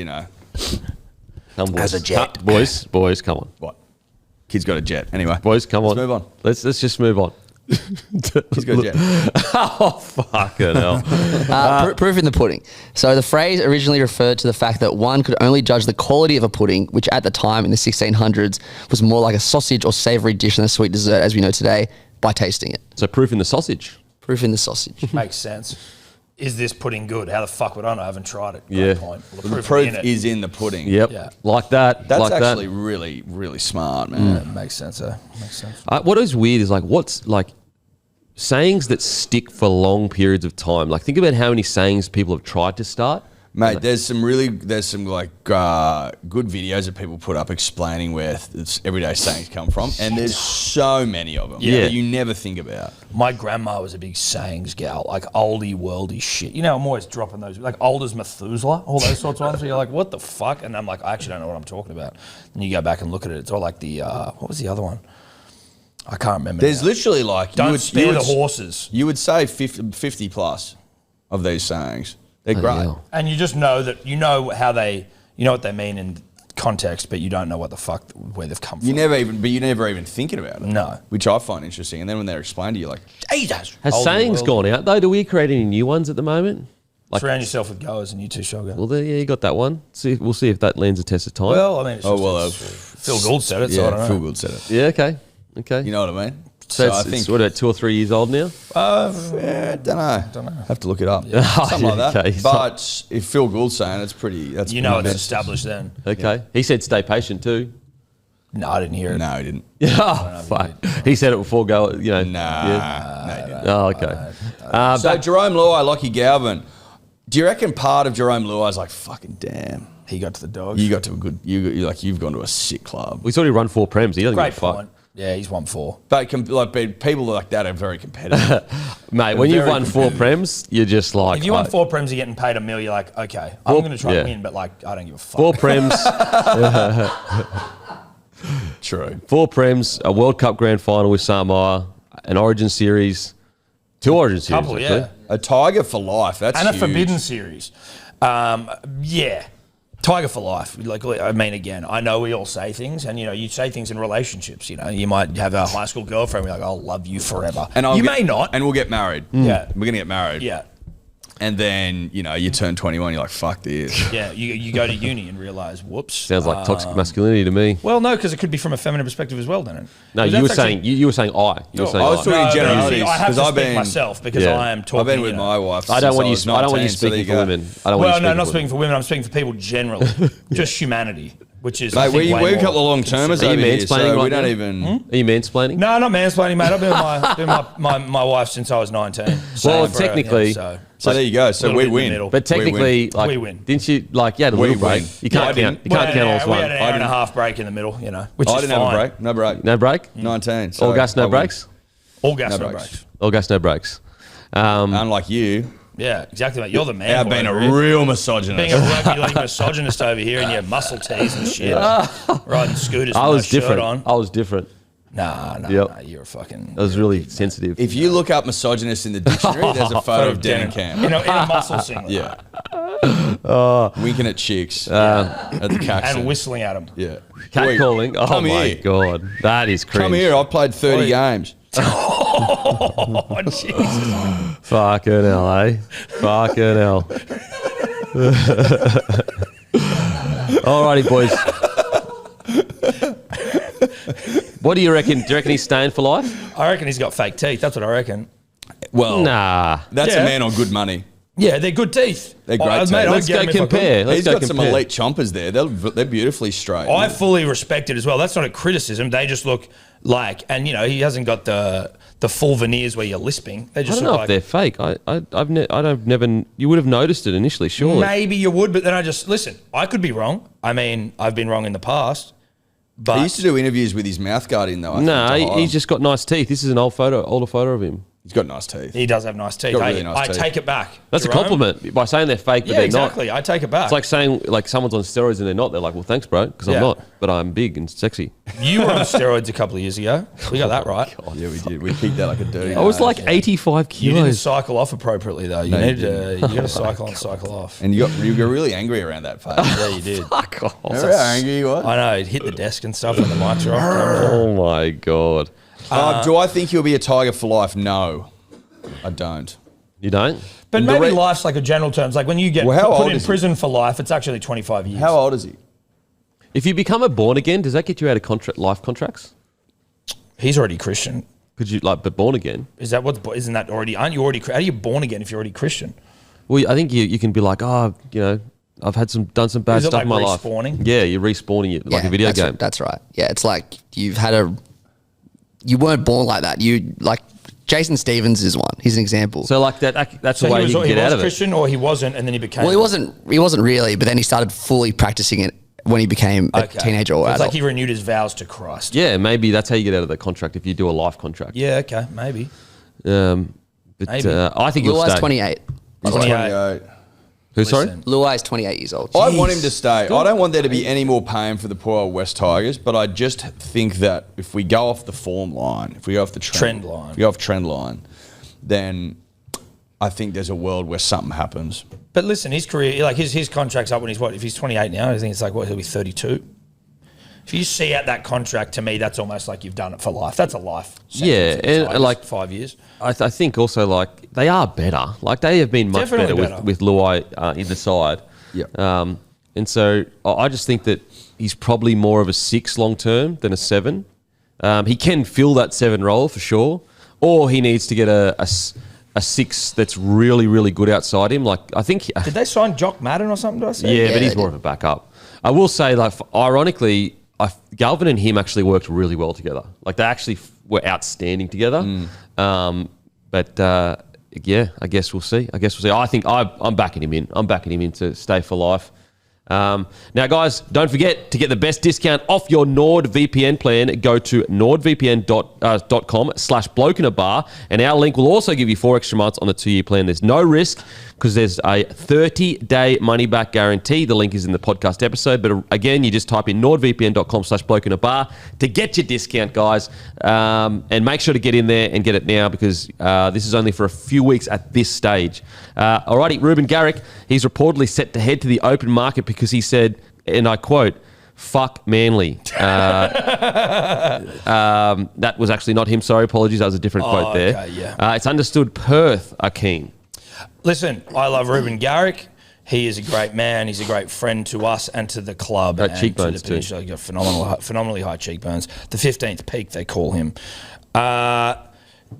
Speaker 2: Come, boys.
Speaker 1: As a jet.
Speaker 2: Boys, come on.
Speaker 3: what? Kid's got a jet. Anyway,
Speaker 2: Boys, come on.
Speaker 3: Let's move on.
Speaker 2: Let's just move on.
Speaker 3: Kid's got a jet.
Speaker 2: Oh, fucking hell.
Speaker 1: Proof in the pudding. So the phrase originally referred to the fact that one could only judge the quality of a pudding, which at the time in the 1600s was more like a sausage or savoury dish than a sweet dessert as we know today, by tasting it.
Speaker 2: So proof in the sausage.
Speaker 1: Proof in the sausage.
Speaker 4: Makes sense. Is this pudding good? How the fuck would I know? I haven't tried it. Great
Speaker 2: Yeah.
Speaker 4: point. Well,
Speaker 3: The
Speaker 4: will be
Speaker 3: proof
Speaker 4: in it.
Speaker 3: is in the pudding.
Speaker 2: Yep.
Speaker 4: Yeah.
Speaker 2: Like that.
Speaker 3: That's
Speaker 2: like
Speaker 3: actually
Speaker 2: that.
Speaker 3: really, really smart, man.
Speaker 4: Makes sense. Makes sense.
Speaker 2: What is weird is what's sayings that stick for long periods of time. Think about how many sayings people have tried to start.
Speaker 3: Mate, there's some good videos that people put up explaining where everyday sayings come from, and there's so many of them that you never think about.
Speaker 4: My grandma was a big sayings gal, like oldie worldy shit. You know, I'm always dropping those, like old as Methuselah, all those sorts of ones. So you're like, what the fuck? And I'm like, I actually don't know what I'm talking about. And you go back and look at it. It's all like the what was the other one? I can't remember.
Speaker 3: There's
Speaker 4: now.
Speaker 3: literally
Speaker 4: Don't spare the horses.
Speaker 3: You would say 50 plus of these sayings. They're great.
Speaker 2: Yeah.
Speaker 4: And you just know that you know what they mean in context, but you don't know what the fuck where they've come from.
Speaker 3: You're never even thinking about it.
Speaker 4: No.
Speaker 3: Which I find interesting. And then when they're explained to you, like, Jesus.
Speaker 2: Has
Speaker 4: Old
Speaker 2: sayings
Speaker 4: world.
Speaker 2: gone out though? Do we create any new ones at the moment?
Speaker 4: Surround yourself with goers, and you two shall go.
Speaker 2: Well, you got that one. We'll see if that lands a test of time.
Speaker 4: Well, I mean, it's Phil Gould said it, so I don't know.
Speaker 3: Phil Gould said it.
Speaker 2: yeah, okay.
Speaker 3: You know what I mean?
Speaker 2: So
Speaker 3: I
Speaker 2: it's what, about 2 or 3 years old now?
Speaker 3: Yeah, don't know. Have to look it up. Something like that.
Speaker 2: Okay.
Speaker 3: But if Phil Gould's saying it's pretty, that's
Speaker 4: You know
Speaker 3: pretty
Speaker 4: it's
Speaker 3: best.
Speaker 4: established then.
Speaker 2: Okay. He said stay patient too.
Speaker 4: No, I didn't hear it.
Speaker 3: No, he didn't.
Speaker 2: Oh, fuck. He said it before go,
Speaker 3: Nah,
Speaker 2: Yeah.
Speaker 3: no, he didn't.
Speaker 2: Oh, okay.
Speaker 3: So Jerome Luai, Lockie Galvin. Do you reckon part of Jerome Luai's like, fucking damn,
Speaker 4: He got to the dogs.
Speaker 3: you got to a good, you've gone to a sick club.
Speaker 2: He's already run 4 prems. He doesn't
Speaker 4: Great
Speaker 2: give a fuck.
Speaker 4: point. Yeah, he's 1-4.
Speaker 3: But people like that are very competitive.
Speaker 2: Mate, when you've
Speaker 3: very
Speaker 2: won 4 prems, you're just like...
Speaker 4: If you want 4 prems, you're getting paid $1 million. You're like, okay, I'm going to try
Speaker 2: yeah.
Speaker 4: to win, but like, I don't give a fuck.
Speaker 2: 4 prems,
Speaker 3: True.
Speaker 2: 4 prems, a World Cup Grand Final with Samoa, an Origin Series, 2 Origin Series.
Speaker 4: Couple,
Speaker 2: actually.
Speaker 4: yeah.
Speaker 3: A tiger for life. That's
Speaker 4: And a
Speaker 3: huge.
Speaker 4: Forbidden Series. Yeah. Tiger for life. Like, I mean, again, I know we all say things, and you say things in relationships. You might have a high school girlfriend. Be like, "I'll love you forever,"
Speaker 3: And
Speaker 4: you may not.
Speaker 3: And we'll get married.
Speaker 4: Yeah.
Speaker 3: We're gonna get married.
Speaker 4: Yeah,
Speaker 3: And then you turn 21. You're like, fuck this.
Speaker 4: yeah. You go to uni and realize, whoops.
Speaker 2: Sounds like toxic masculinity to me.
Speaker 4: Well, no, because it could be from a feminine perspective as well, doesn't it?
Speaker 2: No,
Speaker 4: Because
Speaker 2: you were
Speaker 4: that's
Speaker 2: saying
Speaker 4: actually-
Speaker 2: you were saying I. You were saying
Speaker 3: I was
Speaker 2: I.
Speaker 3: talking
Speaker 4: No,
Speaker 3: generalities,
Speaker 4: I have
Speaker 3: 'cause
Speaker 4: to
Speaker 3: I've
Speaker 4: speak
Speaker 3: been-
Speaker 4: myself because
Speaker 2: Yeah.
Speaker 4: I am talking.
Speaker 3: I've been with my wife.
Speaker 2: I don't
Speaker 3: since
Speaker 2: want you.
Speaker 3: was
Speaker 2: I don't want you
Speaker 3: 19, so there
Speaker 2: speaking
Speaker 3: you
Speaker 2: for
Speaker 3: go.
Speaker 2: women. I don't want you
Speaker 4: Well, no,
Speaker 2: speaking
Speaker 4: not
Speaker 2: for
Speaker 4: speaking for women. I'm speaking for people generally, just humanity, which is. I
Speaker 3: Mate,
Speaker 4: think, way
Speaker 3: we're a
Speaker 4: more
Speaker 3: couple of long termers
Speaker 2: Are you
Speaker 3: over here,
Speaker 2: mansplaining
Speaker 3: so
Speaker 2: right
Speaker 3: we don't
Speaker 2: now?
Speaker 3: even.
Speaker 2: Are you mansplaining?
Speaker 4: No, not mansplaining, mate. I've been with my wife since I was 19.
Speaker 2: Well,
Speaker 4: Same for her,
Speaker 2: technically-
Speaker 3: So there you go. So
Speaker 4: Little
Speaker 3: we
Speaker 4: bit in the
Speaker 3: win.
Speaker 4: middle.
Speaker 2: But technically, like,
Speaker 4: We win.
Speaker 2: didn't you? Like, you had a
Speaker 3: We
Speaker 2: little break.
Speaker 3: win.
Speaker 2: You can't
Speaker 3: I didn't.
Speaker 2: count. You can't count all as
Speaker 4: We
Speaker 2: one.
Speaker 4: had an hour and a half break in the middle, which
Speaker 3: I
Speaker 4: is
Speaker 3: didn't
Speaker 4: fine.
Speaker 3: have a break. No break.
Speaker 2: No break.
Speaker 3: 19. So
Speaker 2: All gas,
Speaker 3: I
Speaker 2: no
Speaker 3: win.
Speaker 2: breaks.
Speaker 4: All gas,
Speaker 3: No
Speaker 4: no
Speaker 3: breaks.
Speaker 4: breaks.
Speaker 2: All gas, no breaks.
Speaker 3: Unlike you,
Speaker 4: Yeah, exactly, mate. You're the man.
Speaker 3: I've
Speaker 4: boy
Speaker 3: been a
Speaker 4: over here.
Speaker 3: real
Speaker 4: Being
Speaker 3: misogynist.
Speaker 4: a rugby league misogynist over here and your muscle tees and shit. Riding scooters
Speaker 2: I
Speaker 4: with
Speaker 2: was
Speaker 4: no
Speaker 2: different.
Speaker 4: shirt on.
Speaker 2: I was different.
Speaker 4: Nah,
Speaker 2: Yep.
Speaker 4: you're a fucking...
Speaker 2: I was really sensitive.
Speaker 3: If you look up misogynist in the dictionary, there's a photo of Dan and Cam.
Speaker 4: In a muscle singlet.
Speaker 3: Yeah. Winking at chicks at the Caxton.
Speaker 4: And whistling at them.
Speaker 3: Yeah.
Speaker 2: Catcalling. Oh
Speaker 3: come
Speaker 2: my
Speaker 3: here.
Speaker 2: god, that is cringe.
Speaker 3: Come here. I've played 30 games.
Speaker 4: Oh, Jesus.
Speaker 2: Fucking hell, eh? Fucking hell. Alrighty, boys. What do you reckon? Do you reckon he's staying for life?
Speaker 4: I reckon he's got fake teeth. That's what I reckon.
Speaker 3: Well,
Speaker 2: Nah.
Speaker 3: that's
Speaker 4: Yeah.
Speaker 3: a man on good money.
Speaker 4: Yeah, they're good teeth.
Speaker 3: They're great teeth.
Speaker 4: Mate, I'd
Speaker 2: Let's
Speaker 4: get
Speaker 2: go
Speaker 4: him if I could.
Speaker 2: compare. Let's
Speaker 3: He's
Speaker 2: go
Speaker 3: got some
Speaker 2: compare.
Speaker 3: elite chompers there. They're beautifully straight.
Speaker 4: I fully respect it as well. That's not a criticism. They just look like, and he hasn't got the full veneers where you're lisping. They
Speaker 2: I
Speaker 4: just
Speaker 2: don't know
Speaker 4: look
Speaker 2: if they're fake. I've never. You would have noticed it initially, surely.
Speaker 4: maybe you would, but then listen. I could be wrong. I mean, I've been wrong in the past. But
Speaker 3: He used to do interviews with his mouth guard in though. I think,
Speaker 2: No,
Speaker 3: to hide
Speaker 2: he's
Speaker 3: him.
Speaker 2: just got nice teeth. This is an older photo of him.
Speaker 3: He's got nice teeth.
Speaker 4: he does have nice teeth.
Speaker 3: got really nice
Speaker 4: I
Speaker 3: teeth.
Speaker 4: take it back.
Speaker 2: That's
Speaker 4: Jerome.
Speaker 2: a compliment by saying they're fake, but
Speaker 4: Yeah,
Speaker 2: they're
Speaker 4: exactly.
Speaker 2: not.
Speaker 4: I take it back.
Speaker 2: It's like saying like someone's on steroids and they're not. They're like, well, thanks, bro, because
Speaker 4: Yeah.
Speaker 2: I'm not, but I'm big and sexy.
Speaker 4: You were on steroids a couple of years ago. We got that right.
Speaker 3: Yeah, we did. We kicked that like a dirty.
Speaker 2: I was
Speaker 3: nose.
Speaker 2: like 85
Speaker 4: You didn't
Speaker 2: kilos.
Speaker 4: cycle off appropriately though. You
Speaker 3: No, you
Speaker 4: need to. You got to cycle on, cycle off.
Speaker 3: and you got really angry around that phase.
Speaker 4: Yeah, you did.
Speaker 2: Fuck off.
Speaker 3: Remember how angry you was?
Speaker 4: I know. It hit the desk and stuff, and the mics are off.
Speaker 2: Oh my god.
Speaker 3: Do I think he'll be a Tiger for life? No, I don't.
Speaker 2: You don't?
Speaker 4: But
Speaker 3: And the
Speaker 4: maybe
Speaker 3: re-
Speaker 4: life's like a general terms. Like when you get
Speaker 3: Well, how
Speaker 4: put
Speaker 3: old
Speaker 4: in
Speaker 3: is he?
Speaker 4: prison for life, it's actually 25 years.
Speaker 3: How old is he?
Speaker 2: If you become a born again, does that get you out of life contracts?
Speaker 4: He's already Christian.
Speaker 2: Could you but born again?
Speaker 4: Isn't that already? Aren't you already? How are you born again if you're already Christian?
Speaker 2: Well, I think you can be like, I've done some bad
Speaker 4: Is it
Speaker 2: stuff
Speaker 4: like
Speaker 2: in my life.
Speaker 4: respawning?
Speaker 2: Yeah, you're respawning it like a video
Speaker 1: that's
Speaker 2: game.
Speaker 1: That's right. Yeah, it's like you weren't born like that. You like Jason Stevens is one. He's an example.
Speaker 2: So like that's
Speaker 4: So
Speaker 2: the way
Speaker 4: he was,
Speaker 2: you can
Speaker 4: he
Speaker 2: get
Speaker 4: was
Speaker 2: out of
Speaker 4: Christian, or he wasn't, and then he became.
Speaker 1: well, he wasn't really, but then he started fully practicing it when he became a
Speaker 4: Okay.
Speaker 1: teenager or
Speaker 4: So it's
Speaker 1: adult.
Speaker 4: like he renewed his vows to Christ.
Speaker 2: it. Yeah, maybe that's how you get out of the contract if you do a life contract.
Speaker 4: Yeah. Okay. Maybe.
Speaker 2: But
Speaker 4: Maybe.
Speaker 2: I think he'll
Speaker 1: Luai's
Speaker 2: stay.
Speaker 1: 28.
Speaker 3: He's
Speaker 4: 28.
Speaker 2: Who, sorry?
Speaker 4: Listen.
Speaker 1: Luai's 28 years old.
Speaker 3: I want him to stay. I don't want there to be any more pain for the poor old West Tigers, but I just think that if we go off the form line, if we go off the
Speaker 4: Trend line.
Speaker 3: if we go off trend line, then I think there's a world where something happens.
Speaker 4: But listen, his career, like his contract's up when he's what? If he's 28 now, I think it's like what, he'll be 32. If you see out that contract, to me, that's almost like you've done it for life. That's a life. sentence
Speaker 2: Yeah,
Speaker 4: for the
Speaker 2: and,
Speaker 4: Tigers,
Speaker 2: like-
Speaker 4: 5 years.
Speaker 2: I think also like they are better. Like they have been much
Speaker 4: Definitely
Speaker 2: better
Speaker 4: better.
Speaker 2: with Luai in the side.
Speaker 3: Yeah.
Speaker 2: And so I just think that he's probably more of a 6 long term than a 7. He can fill that 7 role for sure, or he needs to get a 6 that's really, really good outside him. Like I think,
Speaker 4: Did they sign Jock Madden or something? Did I say?
Speaker 2: yeah, but he's
Speaker 1: they
Speaker 2: more of a backup. I will say, like, ironically, Galvin and him actually worked really well together. Like they actually were outstanding together. Yeah, I guess we'll see. I think I'm backing him in. I'm backing him in to stay for life. Now, guys, don't forget to get the best discount off your NordVPN plan. Go to nordvpn.com/blokeinabar, and our link will also give you 4 extra months on the 2-year plan. There's no risk because there's a 30-day money-back guarantee. The link is in the podcast episode, but again, you just type in nordvpn.com/blokeinabar to get your discount, guys, and make sure to get in there and get it now because this is only for a few weeks at this stage. Alrighty, Ruben Garrick, he's reportedly set to head to the open market because he said, and I quote, "Fuck Manly." That was actually not him. Sorry, apologies. That was a different quote there.
Speaker 4: okay, yeah.
Speaker 2: It's understood Perth are keen.
Speaker 4: Listen, I love Ruben Garrick. He is a great man. He's a great friend to us and to the club.
Speaker 2: Great
Speaker 4: and
Speaker 2: cheekbones
Speaker 4: to the
Speaker 2: too.
Speaker 4: Peninsula. He's got phenomenally high cheekbones. The 15th peak, they call him.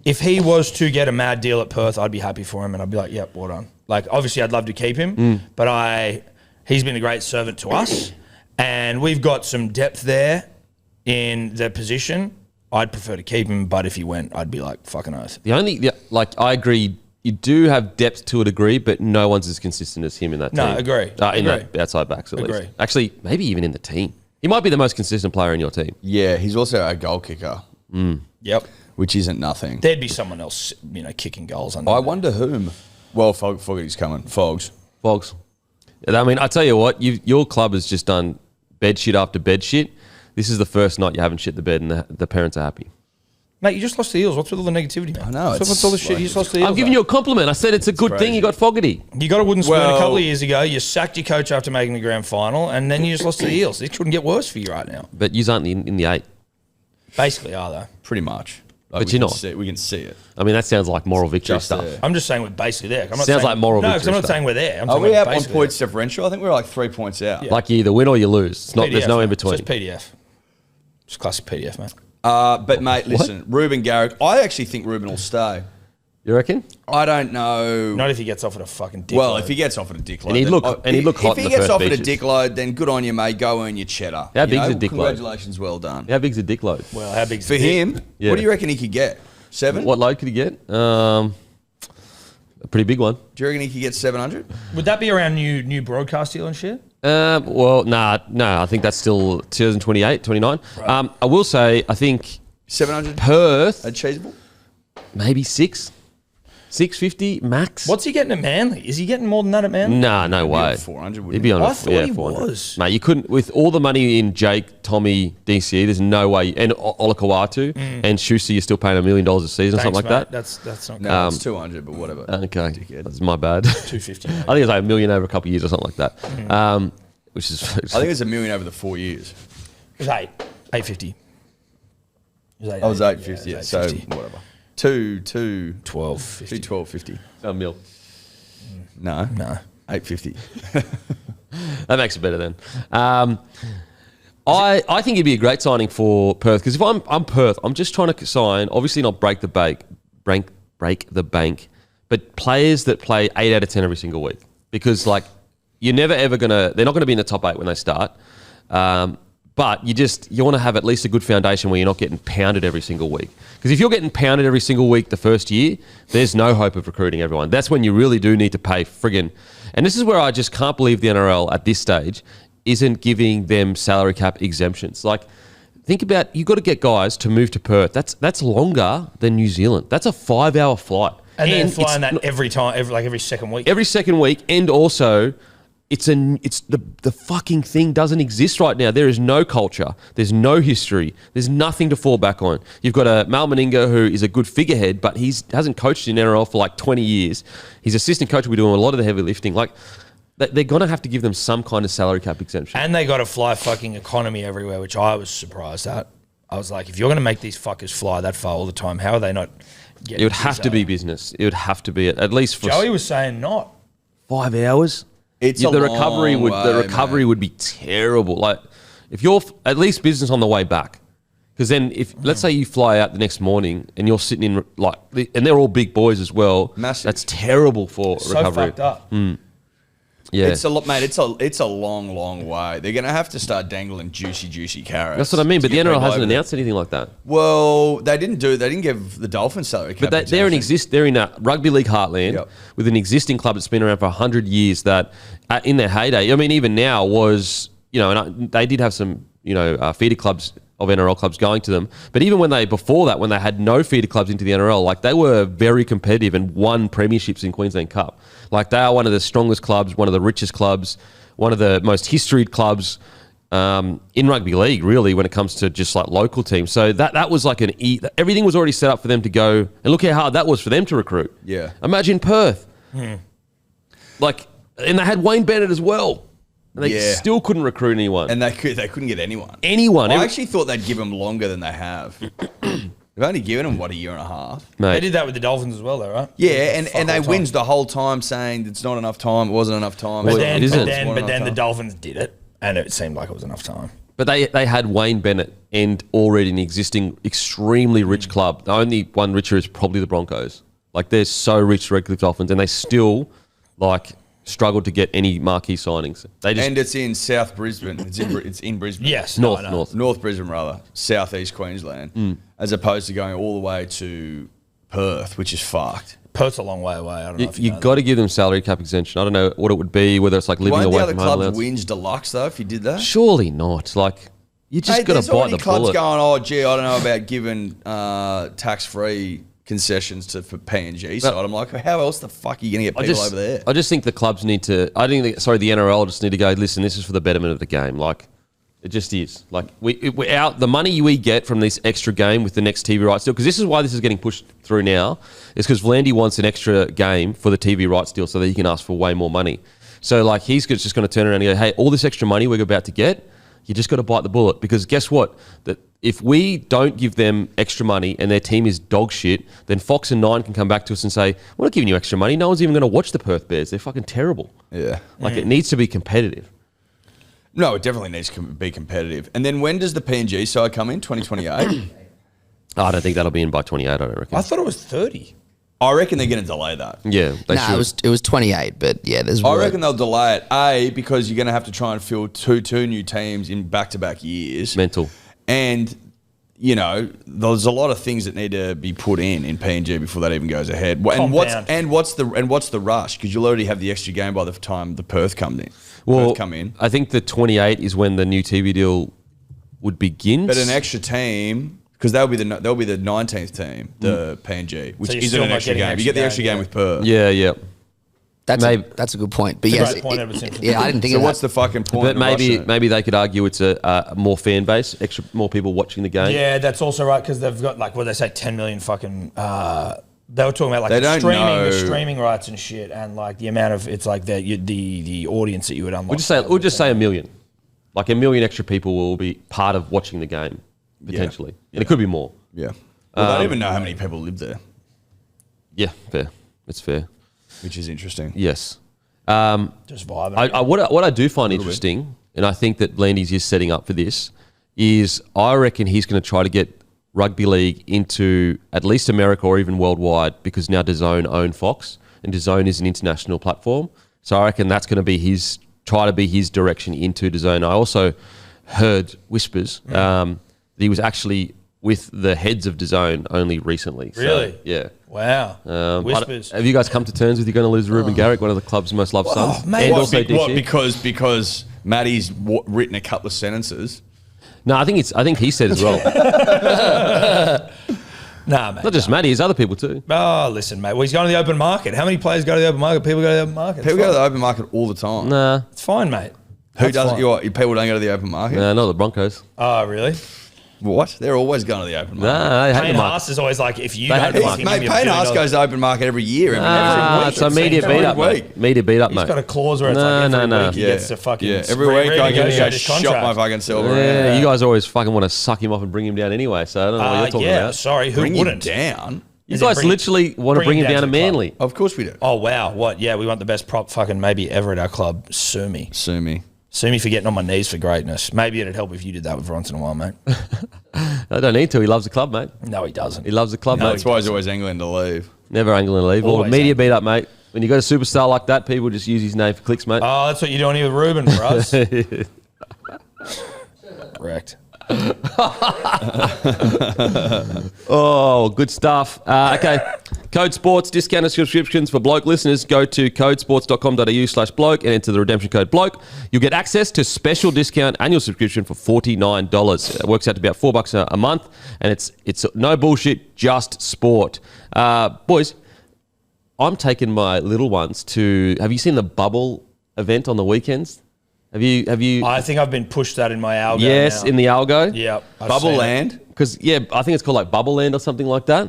Speaker 4: If he was to get a mad deal at Perth, I'd be happy for him, and I'd be like, "Yep, well done." Like, obviously, I'd love to keep him, but he's been a great servant to us, and we've got some depth there in the position. I'd prefer to keep him, but if he went, I'd be like, "Fucking oath."
Speaker 2: I agree. You do have depth to a degree, but no one's as consistent as him in that
Speaker 4: No,
Speaker 2: team.
Speaker 4: agree.
Speaker 2: In
Speaker 4: Agree.
Speaker 2: the outside backs, at
Speaker 4: Agree.
Speaker 2: least. Actually, maybe even in the team. He might be the most consistent player in your team.
Speaker 3: Yeah, he's also a goal kicker,
Speaker 4: Yep.
Speaker 3: which isn't nothing.
Speaker 4: There'd be someone else, kicking goals.
Speaker 3: I wonder whom. Well, Fogarty's coming. Fogs.
Speaker 2: Fogs. I mean, I tell you what, your club has just done bed shit after bed shit. This is the first night you haven't shit the bed and the parents are happy.
Speaker 4: Mate, you just lost the Eels. What's with all the negativity, man?
Speaker 3: I know,
Speaker 4: What's
Speaker 3: it's
Speaker 4: all the shit?
Speaker 3: like-
Speaker 4: You just lost the Eels.
Speaker 2: I'm giving you a compliment. I said it's a good thing
Speaker 3: crazy.
Speaker 2: you got Fogarty.
Speaker 4: You got a wooden spoon a
Speaker 3: Well-
Speaker 4: couple of years ago. You sacked your coach after making the grand final, and then you just lost to the Eels. It couldn't get worse for you right now.
Speaker 2: But you aren't in the 8.
Speaker 4: Basically, are they?
Speaker 3: Pretty much.
Speaker 2: But
Speaker 3: we
Speaker 2: you're
Speaker 3: can
Speaker 2: not.
Speaker 3: We can see it.
Speaker 2: I mean, that sounds like moral victory
Speaker 3: Just
Speaker 2: stuff.
Speaker 3: there.
Speaker 4: I'm just saying we're basically there. I'm not
Speaker 2: Sounds
Speaker 4: saying,
Speaker 2: like moral
Speaker 4: No, because I'm
Speaker 2: victory
Speaker 4: not
Speaker 2: stuff.
Speaker 4: saying we're there. I'm
Speaker 3: Are
Speaker 4: talking
Speaker 3: we
Speaker 4: about
Speaker 3: up on
Speaker 4: basically
Speaker 3: points differential? I think we're like 3 points out.
Speaker 4: Yeah.
Speaker 2: Like you either win or you lose. It's not.
Speaker 4: there.
Speaker 2: There's
Speaker 4: PDF,
Speaker 2: no in
Speaker 4: mate.
Speaker 2: between.
Speaker 4: It's just PDF. Just classic PDF, mate.
Speaker 3: But mate, listen, Ruben Garrick. I actually think Ruben will stay.
Speaker 2: You reckon?
Speaker 3: I don't know.
Speaker 4: Not if he gets offered a fucking dick
Speaker 3: Well,
Speaker 4: load.
Speaker 3: if he gets offered a dick load,
Speaker 2: And he'd look hot
Speaker 3: if
Speaker 2: in
Speaker 3: he
Speaker 2: the
Speaker 3: gets
Speaker 2: first
Speaker 3: offered a
Speaker 2: beaches.
Speaker 3: dick load, then good on you, mate. Go earn your cheddar.
Speaker 2: How big's a dick load?
Speaker 3: Congratulations, well done.
Speaker 2: How big's a dick load?
Speaker 4: Well, how big's
Speaker 3: For
Speaker 4: the dick?
Speaker 3: him,
Speaker 2: Yeah.
Speaker 3: what do you reckon he could get? 7?
Speaker 2: What load could he get? A pretty big one.
Speaker 3: Do you reckon he could get 700?
Speaker 4: Would that be around new broadcast deal and shit?
Speaker 2: Well, no. I think that's still 2028, 29. I will say, I think
Speaker 3: 700?
Speaker 2: Perth,
Speaker 3: Achievable?
Speaker 2: maybe 650 max.
Speaker 4: What's he getting at Manly? Is he getting more than that at Manly?
Speaker 2: Nah, no way.
Speaker 3: on 400, wouldn't
Speaker 2: He'd be
Speaker 3: he?
Speaker 2: on
Speaker 4: I thought he
Speaker 2: 400.
Speaker 4: was.
Speaker 2: Mate, you couldn't, with all the money in Jake, Tommy, DCE, there's no way, and Olakawatu and Schuster, you're still paying $1 million a season or something like that.
Speaker 4: That's not good.
Speaker 3: No, it's 200, but whatever.
Speaker 2: Okay,
Speaker 3: Dickhead.
Speaker 2: that's my bad.
Speaker 4: 250.
Speaker 2: I think it's like $1 million over a couple of years or something like that. Which is,
Speaker 3: I think it's $1 million over the 4 years.
Speaker 4: It was 850.
Speaker 3: I was 850,
Speaker 4: Yeah,
Speaker 3: yeah,
Speaker 4: it was
Speaker 3: so
Speaker 4: 850.
Speaker 3: whatever. 2
Speaker 4: 1250.
Speaker 3: 1250.
Speaker 2: a mil.
Speaker 3: No,
Speaker 4: No.
Speaker 3: 850.
Speaker 2: That makes it better then. I think it'd be a great signing for Perth because if I'm Perth, I'm just trying to sign, obviously not break the bank, but players that play 8 out of 10 every single week because like you're never ever they're not gonna be in the top 8 when they start. But you want to have at least a good foundation where you're not getting pounded every single week. Because if you're getting pounded every single week the first year, there's no hope of recruiting everyone. That's when you really do need to pay friggin'. And this is where I just can't believe the NRL at this stage isn't giving them salary cap exemptions. Like, think about, you've got to get guys to move to Perth. That's longer than New Zealand. That's a 5-hour flight.
Speaker 4: And then
Speaker 2: it's
Speaker 4: flying that
Speaker 2: not-
Speaker 4: every time, every second week.
Speaker 2: every second week, and also it's the fucking thing doesn't exist right now. There is no culture. There's no history. There's nothing to fall back on. You've got a Mal Meninga who is a good figurehead, but he hasn't coached in NRL for like 20 years. His assistant coach will be doing a lot of the heavy lifting. Like, they're going to have to give them some kind of salary cap exemption.
Speaker 4: And they got to fly fucking economy everywhere, which I was surprised at. I was like, if you're going to make these fuckers fly that far all the time, how are they not getting
Speaker 2: It would have to be business. It would have to be at least for
Speaker 4: Joey was saying not.
Speaker 2: 5 hours.
Speaker 3: It's
Speaker 2: Yeah,
Speaker 3: a
Speaker 2: the recovery
Speaker 3: long
Speaker 2: would
Speaker 3: way,
Speaker 2: the recovery would be terrible. Like if you're at least business on the way back, because then if let's say you fly out the next morning and you're sitting in like and they're all big boys as well.
Speaker 3: Massive.
Speaker 2: That's terrible for
Speaker 4: So
Speaker 2: recovery.
Speaker 4: fucked up.
Speaker 2: Yeah,
Speaker 3: It's a lot, mate. It's a long way. They're going to have to start dangling juicy carrots.
Speaker 2: that's what I mean. But
Speaker 3: to
Speaker 2: the
Speaker 3: get
Speaker 2: NRL
Speaker 3: people
Speaker 2: hasn't
Speaker 3: over there.
Speaker 2: announced anything like that.
Speaker 3: Well, they didn't do. They didn't give the Dolphins salary cap.
Speaker 2: But they're in a rugby league heartland
Speaker 3: Yep.
Speaker 2: with an existing club that's been around for 100 years. That in their heyday, I mean, even now was and they did have some feeder clubs of NRL clubs going to them. But even when they had no feeder clubs into the NRL, like they were very competitive and won premierships in Queensland Cup. Like they are one of the strongest clubs, one of the richest clubs, one of the most historied clubs in rugby league, really, when it comes to just like local teams. So that was like everything was already set up for them to go. And look how hard that was for them to recruit.
Speaker 3: Yeah.
Speaker 2: Imagine Perth. Like, and they had Wayne Bennett as well. And they
Speaker 3: Yeah.
Speaker 2: still couldn't recruit anyone.
Speaker 3: and they couldn't get anyone.
Speaker 2: anyone.
Speaker 3: I actually thought they'd give them longer than they have. They've only given them, a year and a half?
Speaker 4: They
Speaker 2: Mate,
Speaker 4: did that with the Dolphins as well, though, right?
Speaker 3: Yeah,
Speaker 4: Fuck
Speaker 3: and they
Speaker 4: all time.
Speaker 3: whinged the whole time saying it's not enough time, it wasn't enough time.
Speaker 4: But
Speaker 2: Well,
Speaker 4: then,
Speaker 2: it isn't.
Speaker 4: the Dolphins did it, and it seemed like it was enough time.
Speaker 2: but they had Wayne Bennett and already an existing extremely rich club. The only one richer is probably the Broncos. Like they're so rich, the Redcliffe Dolphins, and they still struggled to get any marquee signings. They just
Speaker 3: And it's in South Brisbane. It's in Brisbane.
Speaker 4: Yes,
Speaker 2: north.
Speaker 3: North Brisbane, rather. Southeast Queensland. As opposed to going all the way to Perth, which is fucked.
Speaker 4: Perth's a long way away. I don't know if you
Speaker 2: You
Speaker 4: know
Speaker 2: got to give them salary cap exemption. I don't know what it would be, whether it's like living
Speaker 3: Won't the
Speaker 2: away
Speaker 3: other
Speaker 2: from home
Speaker 3: clubs
Speaker 2: allowance.
Speaker 3: whinge deluxe, though, if you did that?
Speaker 2: Surely not. Like you just got
Speaker 3: there's
Speaker 2: to bite
Speaker 3: already
Speaker 2: the
Speaker 3: clubs
Speaker 2: bullet.
Speaker 3: going, oh, gee, I don't know about giving tax-free concessions for PNG side. I'm like, how else the fuck are you going to get people over there?
Speaker 2: I just think the clubs need to. The NRL just need to go. Listen, this is for the betterment of the game. Like, it just is. Like, the money we get from this extra game with the next TV rights deal, because this is why this is getting pushed through now, is because Vlandy wants an extra game for the TV rights deal so that he can ask for way more money. So, like, he's just going to turn around and go, hey, all this extra money we're about to get, you just got to bite the bullet, because guess what? That if we don't give them extra money and their team is dog shit, then Fox and Nine can come back to us and say, we're not giving you extra money. No one's even going to watch the Perth Bears. They're fucking terrible.
Speaker 3: Yeah.
Speaker 2: Like, it needs to be competitive.
Speaker 3: No, it definitely needs to be competitive. And then when does the PNG side come in? 2028?
Speaker 2: I don't think that'll be in by 28, I don't reckon.
Speaker 4: I thought it was 30.
Speaker 3: I reckon they're going to delay that.
Speaker 2: Yeah, they should.
Speaker 1: it was 28, but yeah, there's.
Speaker 3: I reckon they'll delay it. Because you're going to have to try and fill two new teams in back-to-back years.
Speaker 2: Mental.
Speaker 3: And, you know, there's a lot of things that need to be put in PNG before that even goes ahead. What's the rush? Because you'll already have the extra game by the time the Perth come in.
Speaker 2: I think the 28 is when the new TV deal would begin.
Speaker 3: But an extra team, because they'll be the 19th team, the PNG, which isn't an extra game. You get the extra game with Perth.
Speaker 2: Yeah.
Speaker 1: That's a good point. But yes,
Speaker 4: great point, Edward Simpson.
Speaker 1: yeah, I didn't think.
Speaker 3: So
Speaker 1: of
Speaker 3: what's
Speaker 1: that.
Speaker 3: the fucking point?
Speaker 2: But
Speaker 3: of rushing it?
Speaker 2: maybe they could argue it's a more fan base, more people watching the game.
Speaker 4: Yeah, that's also right because they've got like what they say, 10 million fucking. They were talking about like
Speaker 3: They
Speaker 4: the
Speaker 3: don't know.
Speaker 4: streaming rights and shit, and like the amount of it's like the audience that you would unlock.
Speaker 2: We'll just say a million. Like a million extra people will be part of watching the game potentially, and it could be more.
Speaker 3: Yeah. Well, I don't even know how many people live there,
Speaker 2: Yeah, fair. It's fair.
Speaker 3: which is interesting.
Speaker 2: Yes.
Speaker 4: just vibing.
Speaker 2: What I do find interesting, and I think that Blandy's is setting up for this, is I reckon he's going to try to get rugby league into at least America or even worldwide because now DAZN own Fox and DAZN is an international platform. So I reckon that's going to be his direction into DAZN. I also heard whispers that he was actually with the heads of DAZN only recently.
Speaker 4: Really?
Speaker 2: So, yeah.
Speaker 4: Wow. Whispers.
Speaker 2: Have you guys come to terms with you're going to lose Ruben Garrick, one of the club's most loved sons?
Speaker 4: mate.
Speaker 2: And
Speaker 4: What,
Speaker 2: also DC?
Speaker 3: Because Matty's written a couple of sentences.
Speaker 2: No, I think he said as well.
Speaker 4: Nah, mate.
Speaker 2: Not just Matty, there's other people too.
Speaker 4: Oh, listen, mate. Well, he's going to the open market. How many players go to the open market? People go to the open market.
Speaker 3: People go to the open market all the time.
Speaker 2: Nah,
Speaker 4: It's fine, mate.
Speaker 3: Who
Speaker 4: That's
Speaker 3: doesn't?
Speaker 4: fine.
Speaker 3: People don't go to the open market.
Speaker 2: nah, not the Broncos.
Speaker 4: Oh, really?
Speaker 3: What? They're always going to the open market.
Speaker 2: Nah, they hate
Speaker 4: Payne
Speaker 2: the market.
Speaker 4: Haas is always like, if you
Speaker 2: They
Speaker 4: go
Speaker 2: hate
Speaker 4: to
Speaker 2: the
Speaker 4: the
Speaker 2: market.
Speaker 3: Mate, Payne Haas goes to the open market every year. Every
Speaker 2: It's a media
Speaker 4: Every
Speaker 2: beat up,
Speaker 3: week.
Speaker 2: mate. Media beat up,
Speaker 4: He's
Speaker 2: mate.
Speaker 4: got a clause where it's like every week he gets to fucking
Speaker 3: every week I go
Speaker 4: renegotiate his
Speaker 3: shop
Speaker 4: contract.
Speaker 3: my fucking silver.
Speaker 2: Yeah, you guys always fucking want to suck him off and bring him down anyway, so I don't know what you're talking
Speaker 4: yeah,
Speaker 2: about.
Speaker 4: sorry, who
Speaker 3: Bring him
Speaker 4: wouldn't?
Speaker 3: down.
Speaker 2: You
Speaker 4: Is it
Speaker 2: guys
Speaker 4: bring-
Speaker 2: literally want to
Speaker 4: bring
Speaker 2: bring
Speaker 4: him
Speaker 2: him down
Speaker 4: down
Speaker 2: to
Speaker 4: to the club?
Speaker 2: Manly.
Speaker 3: Of course we do.
Speaker 4: Oh, wow. What? Yeah, we want the best prop fucking maybe ever at our club. Sue me.
Speaker 3: Sue me.
Speaker 4: Sue me for getting on my knees for greatness. Maybe it'd help if you did that with once in a while, mate.
Speaker 2: I don't need to. He loves the club, mate.
Speaker 4: No, he doesn't.
Speaker 2: He loves the club,
Speaker 3: That's
Speaker 2: mate.
Speaker 3: why he's always angling to leave.
Speaker 2: Never angling to leave. Or
Speaker 4: Always
Speaker 2: media
Speaker 4: angling.
Speaker 2: beat up, mate. When you got a superstar like that, people just use his name for clicks, mate.
Speaker 4: Oh, that's what you're doing here with Ruben for us. Correct.
Speaker 2: Oh, good stuff. Okay. Code Sports, discounted subscriptions for Bloke listeners. Go to codesports.com.au/bloke and enter the redemption code Bloke. You'll get access to special discount annual subscription for $49. It works out to about $4 a month, and it's no bullshit, just sport. Boys, I'm taking my little ones to. Have you seen the Bubble event on the weekends? Have you?
Speaker 4: I think I've been pushed that in my algo.
Speaker 2: Yes,
Speaker 4: now.
Speaker 2: in the algo.
Speaker 4: Yep. I've
Speaker 3: Bubble
Speaker 4: seen it.
Speaker 3: Land.
Speaker 2: Because, yeah, I think it's called like Bubble Land or something like that.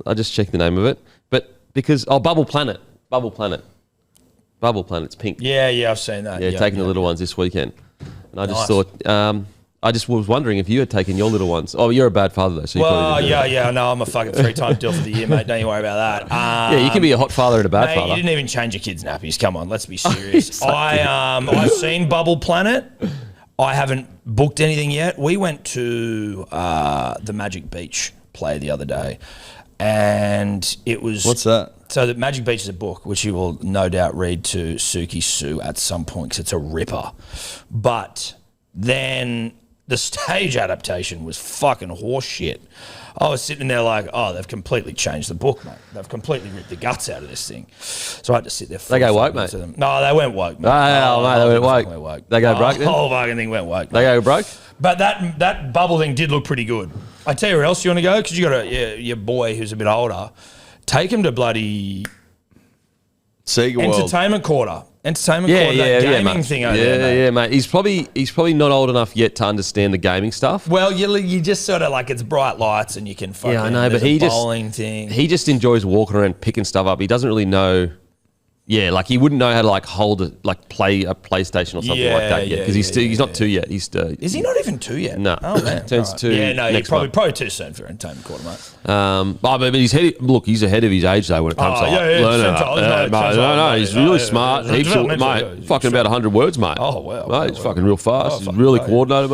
Speaker 2: I just checked the name of it. But because, Bubble Planet. Bubble Planet. Bubble Planet's pink.
Speaker 4: Yeah, I've seen that.
Speaker 2: Yeah, taking the little ones this weekend. And I just thought, I just was wondering if you had taken your little ones. Oh, you're a bad father though. So you
Speaker 4: Well,
Speaker 2: probably didn't do that.
Speaker 4: yeah, no, I'm a fucking 3-time deal for the year, mate. Don't you worry about that.
Speaker 2: Yeah, you can be a hot father and a bad
Speaker 4: Mate,
Speaker 2: father.
Speaker 4: you didn't even change your kids' nappies. Come on, let's be serious. I've seen Bubble Planet. I haven't booked anything yet. We went to the Magic Beach play the other day, and it was
Speaker 3: What's that?
Speaker 4: So the Magic Beach is a book which you will no doubt read to Suki Sue at some point because it's a ripper. But then the stage adaptation was fucking horse shit. I was sitting there like, oh, they've completely changed the book, mate. They've completely ripped the guts out of this thing. So I had to sit there.
Speaker 2: They go woke,
Speaker 4: to
Speaker 2: mate.
Speaker 4: them. No, they went woke, mate.
Speaker 2: Oh, mate, they went woke.
Speaker 4: Fucking woke.
Speaker 2: They go
Speaker 4: The
Speaker 2: broke then?
Speaker 4: whole fucking thing went woke,
Speaker 2: They
Speaker 4: mate.
Speaker 2: go broke?
Speaker 4: But that bubble thing did look pretty good. I tell you where else you want to go, because you got your boy who's a bit older. Take him to bloody
Speaker 3: Sega World.
Speaker 4: Entertainment Quarter. Entertainment
Speaker 2: Yeah,
Speaker 4: Quarter, that gaming
Speaker 2: mate.
Speaker 4: thing over
Speaker 2: yeah,
Speaker 4: there, mate.
Speaker 2: Yeah, mate. He's probably not old enough yet to understand the gaming stuff.
Speaker 4: Well, you just sort of like it's bright lights and you can fucking.
Speaker 2: Yeah, I know, but
Speaker 4: there's a
Speaker 2: he just
Speaker 4: bowling thing.
Speaker 2: He just enjoys walking around picking stuff up. He doesn't really know. Yeah, like he wouldn't know how to like play a PlayStation or something like that yet because he's not 2 yet. He's
Speaker 4: Is he not even 2 yet?
Speaker 2: No.
Speaker 4: Oh man,
Speaker 2: Turns
Speaker 4: Alright.
Speaker 2: 2
Speaker 4: Yeah, no,
Speaker 2: next
Speaker 4: he's
Speaker 2: month.
Speaker 4: probably too soon for Entertainment Quarter, mate.
Speaker 2: but he's he's ahead of his age though when it comes to like, learning. No, he's really smart. Heaps of, mate, fucking about 100 words, mate.
Speaker 4: Oh, wow.
Speaker 2: Mate, he's fucking real fast. He's really coordinated,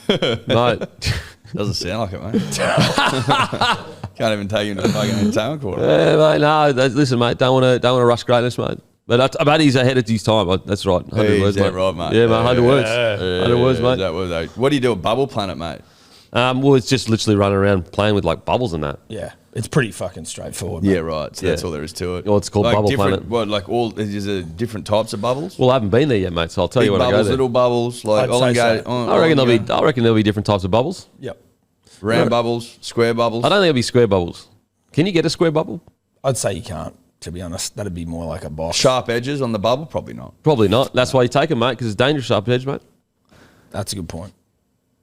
Speaker 2: mate. Mate.
Speaker 3: Doesn't sound like it, mate. Can't even take him to fucking entertainment court.
Speaker 2: Yeah, mate. No, listen, mate. Don't want to rush greatness, mate. But he's ahead of his time. That's right. 100 words, mate.
Speaker 3: Right, mate.
Speaker 2: Yeah, mate. 100 words.
Speaker 3: Yeah,
Speaker 2: 100 words, mate.
Speaker 3: That was, what do you do at Bubble Planet, mate?
Speaker 2: Well, it's just literally running around playing with like bubbles and that.
Speaker 4: Yeah, it's pretty fucking straightforward. Mate.
Speaker 3: Yeah, right. So that's all there is to it.
Speaker 2: Well, it's called
Speaker 3: like
Speaker 2: Bubble
Speaker 3: different,
Speaker 2: Planet.
Speaker 3: What, like all? Is there different types of bubbles?
Speaker 2: Well, I haven't been there yet, mate. So I'll tell
Speaker 3: Big
Speaker 2: you when
Speaker 3: bubbles,
Speaker 2: I go there.
Speaker 3: little bubbles, like
Speaker 4: I'd say so.
Speaker 2: I reckon there'll be different types of bubbles.
Speaker 4: Yep.
Speaker 3: round bubbles, square bubbles.
Speaker 2: I don't think it'll be square bubbles. Can you get a square bubble?
Speaker 4: I'd say you can't. To be honest, that'd be more like a box.
Speaker 3: Sharp edges on the bubble, probably not.
Speaker 2: Probably not. That's why you take them, mate, because it's dangerous sharp edge, mate.
Speaker 4: That's a good point.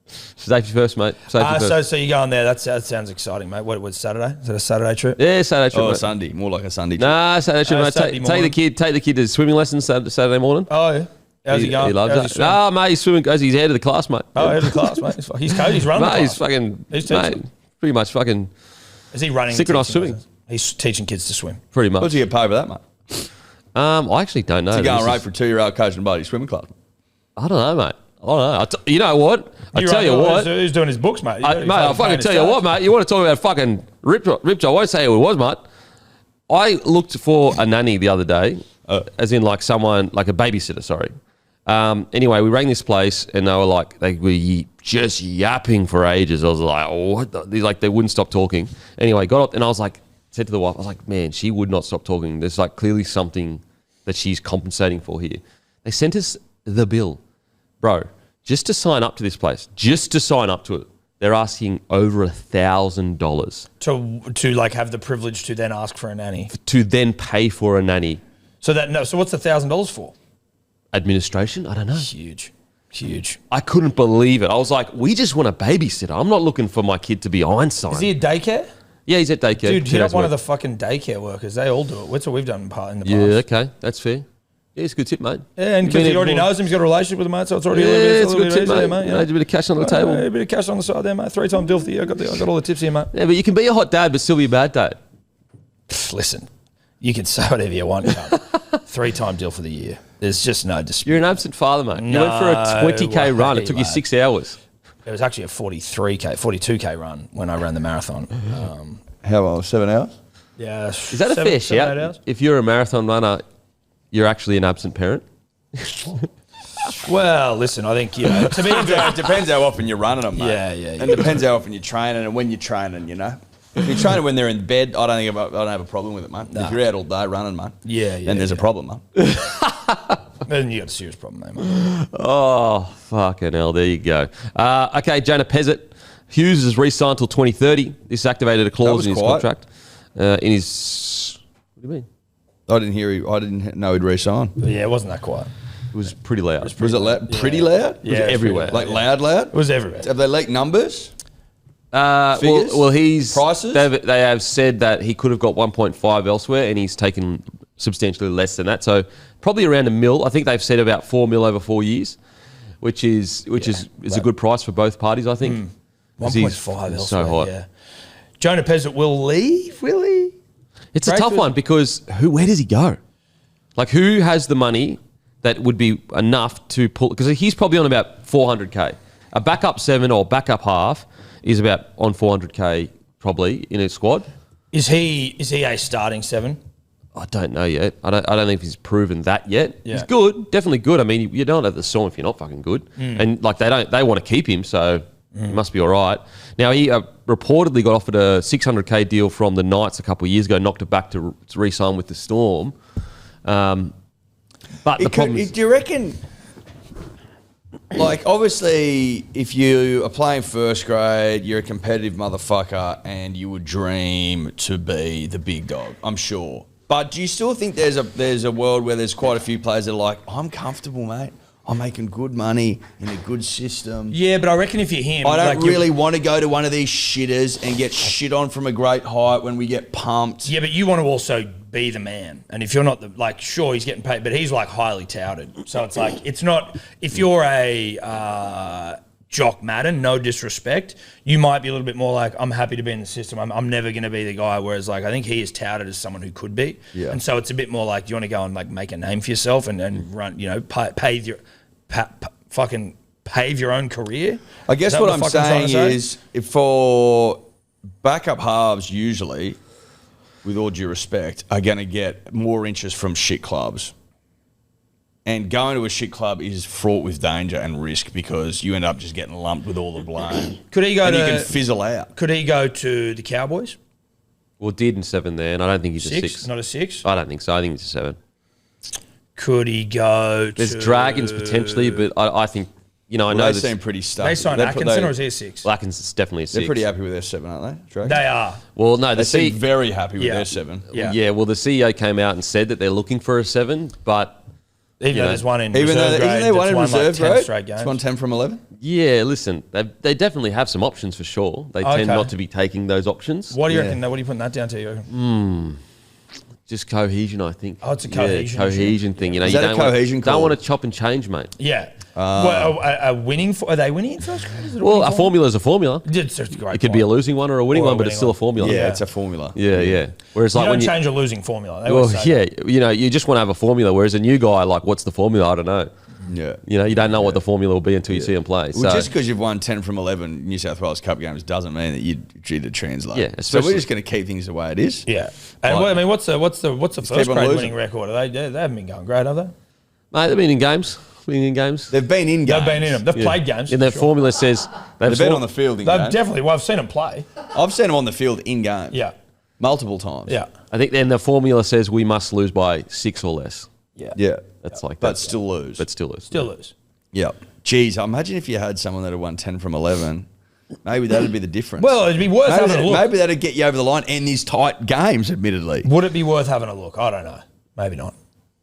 Speaker 2: Safety first, mate. Safety first.
Speaker 4: So you're going there. That sounds exciting, mate. What was Saturday? Is that a Saturday trip?
Speaker 2: Yeah, Saturday trip, mate.
Speaker 3: Sunday. More like a Sunday trip.
Speaker 2: Nah, Saturday trip, mate.
Speaker 4: Saturday morning.
Speaker 2: Take the kid to swimming lessons Saturday morning.
Speaker 4: Oh, yeah. How's he going?
Speaker 2: He loves that. Nah, mate, he's swimming. He's head of the class, mate.
Speaker 4: Oh, head of the class, mate. He's coach. He's running the
Speaker 2: Mate,
Speaker 4: class.
Speaker 2: he's fucking,
Speaker 4: He's
Speaker 2: mate,
Speaker 4: teaching.
Speaker 2: pretty much fucking
Speaker 4: Is he running?
Speaker 2: synchronised
Speaker 4: teaching
Speaker 2: swimming.
Speaker 4: lessons? He's teaching kids to swim.
Speaker 2: Pretty much.
Speaker 3: What's he get paid for that, mate?
Speaker 2: I actually don't know.
Speaker 3: Is he going
Speaker 2: This
Speaker 3: rate
Speaker 2: is-
Speaker 3: for a 2-year-old coaching buddy swimming club?
Speaker 2: I don't know, mate. I don't know. You know what? I tell you what.
Speaker 4: Who's doing his books, mate?
Speaker 2: Mate, I'll fucking tell you what, mate. You want to talk about fucking Ripjaw? I won't say who it was, mate. I looked for a nanny the other day, as in like someone, like a babysitter, sorry. Anyway, we rang this place and they were like, they were just yapping for ages. I was like, oh, what the? Like, they wouldn't stop talking. Anyway, got up and I was like, said to the wife, I was like, man, she would not stop talking. There's like clearly something that she's compensating for here. They sent us the bill. Bro, just to sign up to this place, just to sign up to it, they're asking over $1,000
Speaker 4: to like have the privilege to then ask for a nanny.
Speaker 2: to then pay for a nanny.
Speaker 4: So what's the $1,000 for?
Speaker 2: Administration? I don't know.
Speaker 4: Huge.
Speaker 2: I couldn't believe it. I was like, we just want a babysitter. I'm not looking for my kid to be Einstein.
Speaker 4: Is he at daycare?
Speaker 2: Yeah, he's at daycare.
Speaker 4: Dude, hit up one of the fucking daycare workers. They all do it. That's what we've done in the past.
Speaker 2: Yeah, okay. That's fair. Yeah, it's a good tip, mate.
Speaker 4: Yeah, and because he already knows him, he's got a relationship with him, mate, so it's already
Speaker 2: Yeah, it's a good tip,
Speaker 4: easier,
Speaker 2: mate.
Speaker 4: mate.
Speaker 2: You know, a bit of cash on the table.
Speaker 4: A bit of cash on the side there, mate. 3-time deal for the year. I got all the tips here, mate.
Speaker 2: Yeah, but you can be a hot dad, but still be a bad dad.
Speaker 4: Listen, you can say whatever you want, cunt. 3-time deal for the year. There's just no dispute.
Speaker 2: You're an absent father, mate. You went for a 20K run. It took you
Speaker 4: way,
Speaker 2: 6 hours.
Speaker 4: It was actually a 42K run when I ran the marathon.
Speaker 3: How long? 7 hours?
Speaker 4: Yeah.
Speaker 2: Is that a fair shout? If you're a marathon runner, you're actually an absent parent?
Speaker 4: Well, listen, I think, to me,
Speaker 3: It depends how often you're running them, mate.
Speaker 4: Yeah.
Speaker 3: And it depends how often you're training and when you're training, you know. If you're training when they're in bed, I don't have a problem with it, mate.
Speaker 4: No.
Speaker 3: If you're out all day running, mate, then there's a problem, mate.
Speaker 4: then you got a serious problem there, mate.
Speaker 2: Oh, fucking hell. There you go. Okay, Jonah Pezzett. Hughes is re-signed till 2030. This activated a clause in his contract. What do you mean?
Speaker 3: I didn't know he'd re-sign.
Speaker 4: Yeah, it wasn't that quiet.
Speaker 2: It was pretty loud.
Speaker 3: Was it loud? Pretty loud?
Speaker 4: Yeah, it was
Speaker 2: everywhere.
Speaker 3: Like loud?
Speaker 4: It was everywhere.
Speaker 3: Have they leaked numbers?
Speaker 2: Well,
Speaker 3: Prices?
Speaker 2: They have said that he could have got 1.5 elsewhere, and he's taken substantially less than that. So probably around $1 million. I think they've said about $4 million over 4 years, which is a good price for both parties. I think
Speaker 4: 1.5
Speaker 2: He's so hot.
Speaker 4: Yeah. Jonah Pezzett will leave, will he?
Speaker 2: It's a tough one because where does he go? Like, who has the money that would be enough to pull? Because he's probably on about 400K. A backup 7 or backup half is about on 400K probably in a squad.
Speaker 4: Is he a starting 7?
Speaker 2: I don't know yet. I don't think he's proven that yet.
Speaker 4: Yeah.
Speaker 2: He's good, definitely good. I mean, you don't have the storm if you're not fucking good. And like they want to keep him, so he must be all right. Now he reportedly got offered a 600K deal from the Knights a couple of years ago, knocked it back to re-sign with the Storm. But the problem is,
Speaker 3: Do you reckon? Like, obviously, if you are playing first grade, you're a competitive motherfucker, and you would dream to be the big dog. I'm sure. But do you still think there's a world where there's quite a few players that are like, I'm comfortable, mate. I'm making good money in a good system.
Speaker 4: Yeah, but I reckon if you're him...
Speaker 3: I don't really want to go to one of these shitters and get shit on from a great height when we get pumped.
Speaker 4: Yeah, but you want to also be the man. And if you're not sure, he's getting paid, but he's like highly touted. So it's like, it's not... If you're a... Jock Madden, no disrespect, you might be a little bit more like, I'm happy to be in the system. I'm never going to be the guy. Whereas, like, I think he is touted as someone who could be.
Speaker 3: Yeah.
Speaker 4: And so it's a bit more like, do you want to go and like make a name for yourself and run, pay your fucking pave your own career?
Speaker 3: I guess
Speaker 4: Is that
Speaker 3: what
Speaker 4: the
Speaker 3: I'm
Speaker 4: fuck trying
Speaker 3: saying
Speaker 4: to say?
Speaker 3: is, if for backup halves, usually, with all due respect, are going to get more interest from shit clubs. And going to a shit club is fraught with danger and risk because you end up just getting lumped with all the blame.
Speaker 4: Could he go
Speaker 3: and
Speaker 4: to?
Speaker 3: you can fizzle out.
Speaker 4: Could he go to the Cowboys?
Speaker 2: Well, did in 7 there, and I don't think he's a 6.
Speaker 4: Not a 6.
Speaker 2: I don't think so. I think he's a 7.
Speaker 4: Could he go
Speaker 2: There's
Speaker 4: to...
Speaker 2: Dragons potentially, but I think, I know
Speaker 3: They
Speaker 2: this.
Speaker 3: seem pretty stuck.
Speaker 4: They signed Atkinson, or is he a 6?
Speaker 2: Atkins is definitely a 6.
Speaker 3: They're pretty happy with their 7, aren't they? Dragons?
Speaker 4: They are.
Speaker 2: Well, no,
Speaker 3: They seem very happy with their 7.
Speaker 4: Yeah.
Speaker 2: Well, the CEO came out and said that they're looking for a 7, but
Speaker 4: Even though there's one in
Speaker 3: Even though
Speaker 4: reserve grade
Speaker 3: isn't there one in
Speaker 4: that's won
Speaker 3: reserve,
Speaker 4: like 10
Speaker 3: right?
Speaker 4: straight games.
Speaker 3: It's won 10 from 11.
Speaker 2: yeah, listen, they definitely have some options for sure. They tend
Speaker 4: Okay.
Speaker 2: not to be taking those options.
Speaker 4: What do you
Speaker 3: Yeah.
Speaker 4: reckon? What are you putting that down to? You reckon?
Speaker 2: Just cohesion, I think.
Speaker 4: Oh, it's a cohesion
Speaker 2: Yeah, cohesion thing. You know,
Speaker 3: Is
Speaker 2: you
Speaker 3: that a
Speaker 2: don't
Speaker 3: cohesion
Speaker 2: don't
Speaker 3: call?
Speaker 2: want to chop and change, mate.
Speaker 4: Yeah. Well, are they winning in first grade? Is it
Speaker 2: Well,
Speaker 4: winning
Speaker 2: a formula is a formula.
Speaker 4: It's just a great
Speaker 2: It could be a
Speaker 4: point.
Speaker 2: losing one or a winning
Speaker 4: Or a
Speaker 2: one, but it's
Speaker 4: winning
Speaker 2: still a
Speaker 4: one.
Speaker 2: formula.
Speaker 3: Yeah,
Speaker 4: Yeah.
Speaker 3: it's a formula.
Speaker 2: Yeah. Whereas
Speaker 4: You
Speaker 2: like
Speaker 4: don't
Speaker 2: when you
Speaker 4: change a losing formula. They
Speaker 2: well,
Speaker 4: always say that.
Speaker 2: you just want to have a formula. Whereas a new guy, like, what's the formula? I don't know.
Speaker 3: Yeah.
Speaker 2: You don't know what the formula will be until you see him play.
Speaker 3: Well,
Speaker 2: So
Speaker 3: just because you've won 10 from 11 New South Wales Cup games doesn't mean that you're due to translate.
Speaker 2: Yeah,
Speaker 3: so
Speaker 2: especially-
Speaker 3: we're just going to keep things the way it is.
Speaker 4: Yeah. And
Speaker 3: Like-
Speaker 4: I mean, what's the first
Speaker 3: keep on
Speaker 4: grade
Speaker 3: losing.
Speaker 4: winning record? They haven't been going great, have they?
Speaker 2: mate, they've been in games.
Speaker 3: They've been in games.
Speaker 4: They've been in them. They've played games.
Speaker 2: And their
Speaker 4: sure.
Speaker 2: formula says
Speaker 3: They've been on the field in
Speaker 4: They've
Speaker 3: games.
Speaker 4: definitely. Well, I've seen them play.
Speaker 3: I've seen them on the field in games.
Speaker 4: Yeah.
Speaker 3: Multiple times.
Speaker 4: Yeah.
Speaker 2: I think then the formula says we must lose by 6 or less.
Speaker 4: Yeah.
Speaker 3: Yeah.
Speaker 2: That's like
Speaker 3: But
Speaker 2: that.
Speaker 3: still lose.
Speaker 2: But still lose.
Speaker 4: Still lose.
Speaker 3: Yeah. Geez, imagine if you had someone that had won 10 from 11. Maybe that'd be the difference.
Speaker 4: Well, it'd be worth having a look.
Speaker 3: Maybe that'd get you over the line in these tight games, admittedly.
Speaker 4: Would it be worth having a look? I don't know. Maybe not.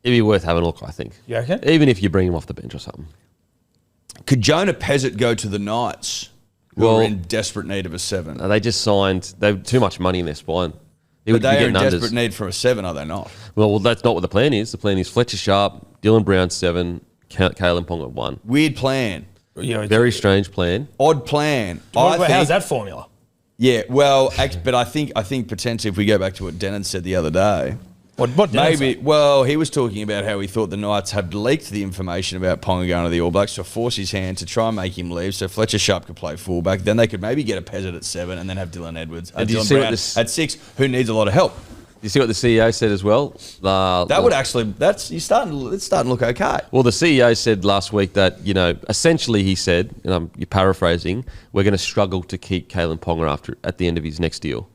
Speaker 2: It'd be worth having a look, I think.
Speaker 4: You reckon?
Speaker 2: Even if you bring him off the bench or something.
Speaker 3: Could Jonah Pezzett go to the Knights, who
Speaker 2: Well-
Speaker 3: are in desperate need of a 7?
Speaker 2: They just signed. They have too much money in their spine. He
Speaker 3: But
Speaker 2: would be
Speaker 3: they are in
Speaker 2: getting
Speaker 3: desperate
Speaker 2: unders.
Speaker 3: need for a 7, are they not?
Speaker 2: Well, that's not what the plan is. The plan is Fletcher Sharp, Dylan Brown 7, Kalen Pong at 1.
Speaker 3: Weird plan.
Speaker 4: You know,
Speaker 2: Very strange plan.
Speaker 3: Odd plan.
Speaker 4: how's that formula?
Speaker 3: Yeah, well, but I think potentially if we go back to what Denon said the other day,
Speaker 4: What did it
Speaker 3: maybe,
Speaker 4: say?
Speaker 3: well, he was talking about how he thought the Knights had leaked the information about Ponga going to the All Blacks to force his hand to try and make him leave so Fletcher Sharp could play fullback. Then they could maybe get a Pezzett at 7 and then have Dylan Edwards.
Speaker 2: And do you
Speaker 3: Dylan
Speaker 2: see what
Speaker 3: Brown
Speaker 2: this-
Speaker 3: at 6, who needs a lot of help.
Speaker 2: You see what the CEO said as well?
Speaker 3: That would actually, it's starting to look okay.
Speaker 2: Well, the CEO said last week that, essentially he said, and you're paraphrasing, we're going to struggle to keep Kalen Ponga at the end of his next deal.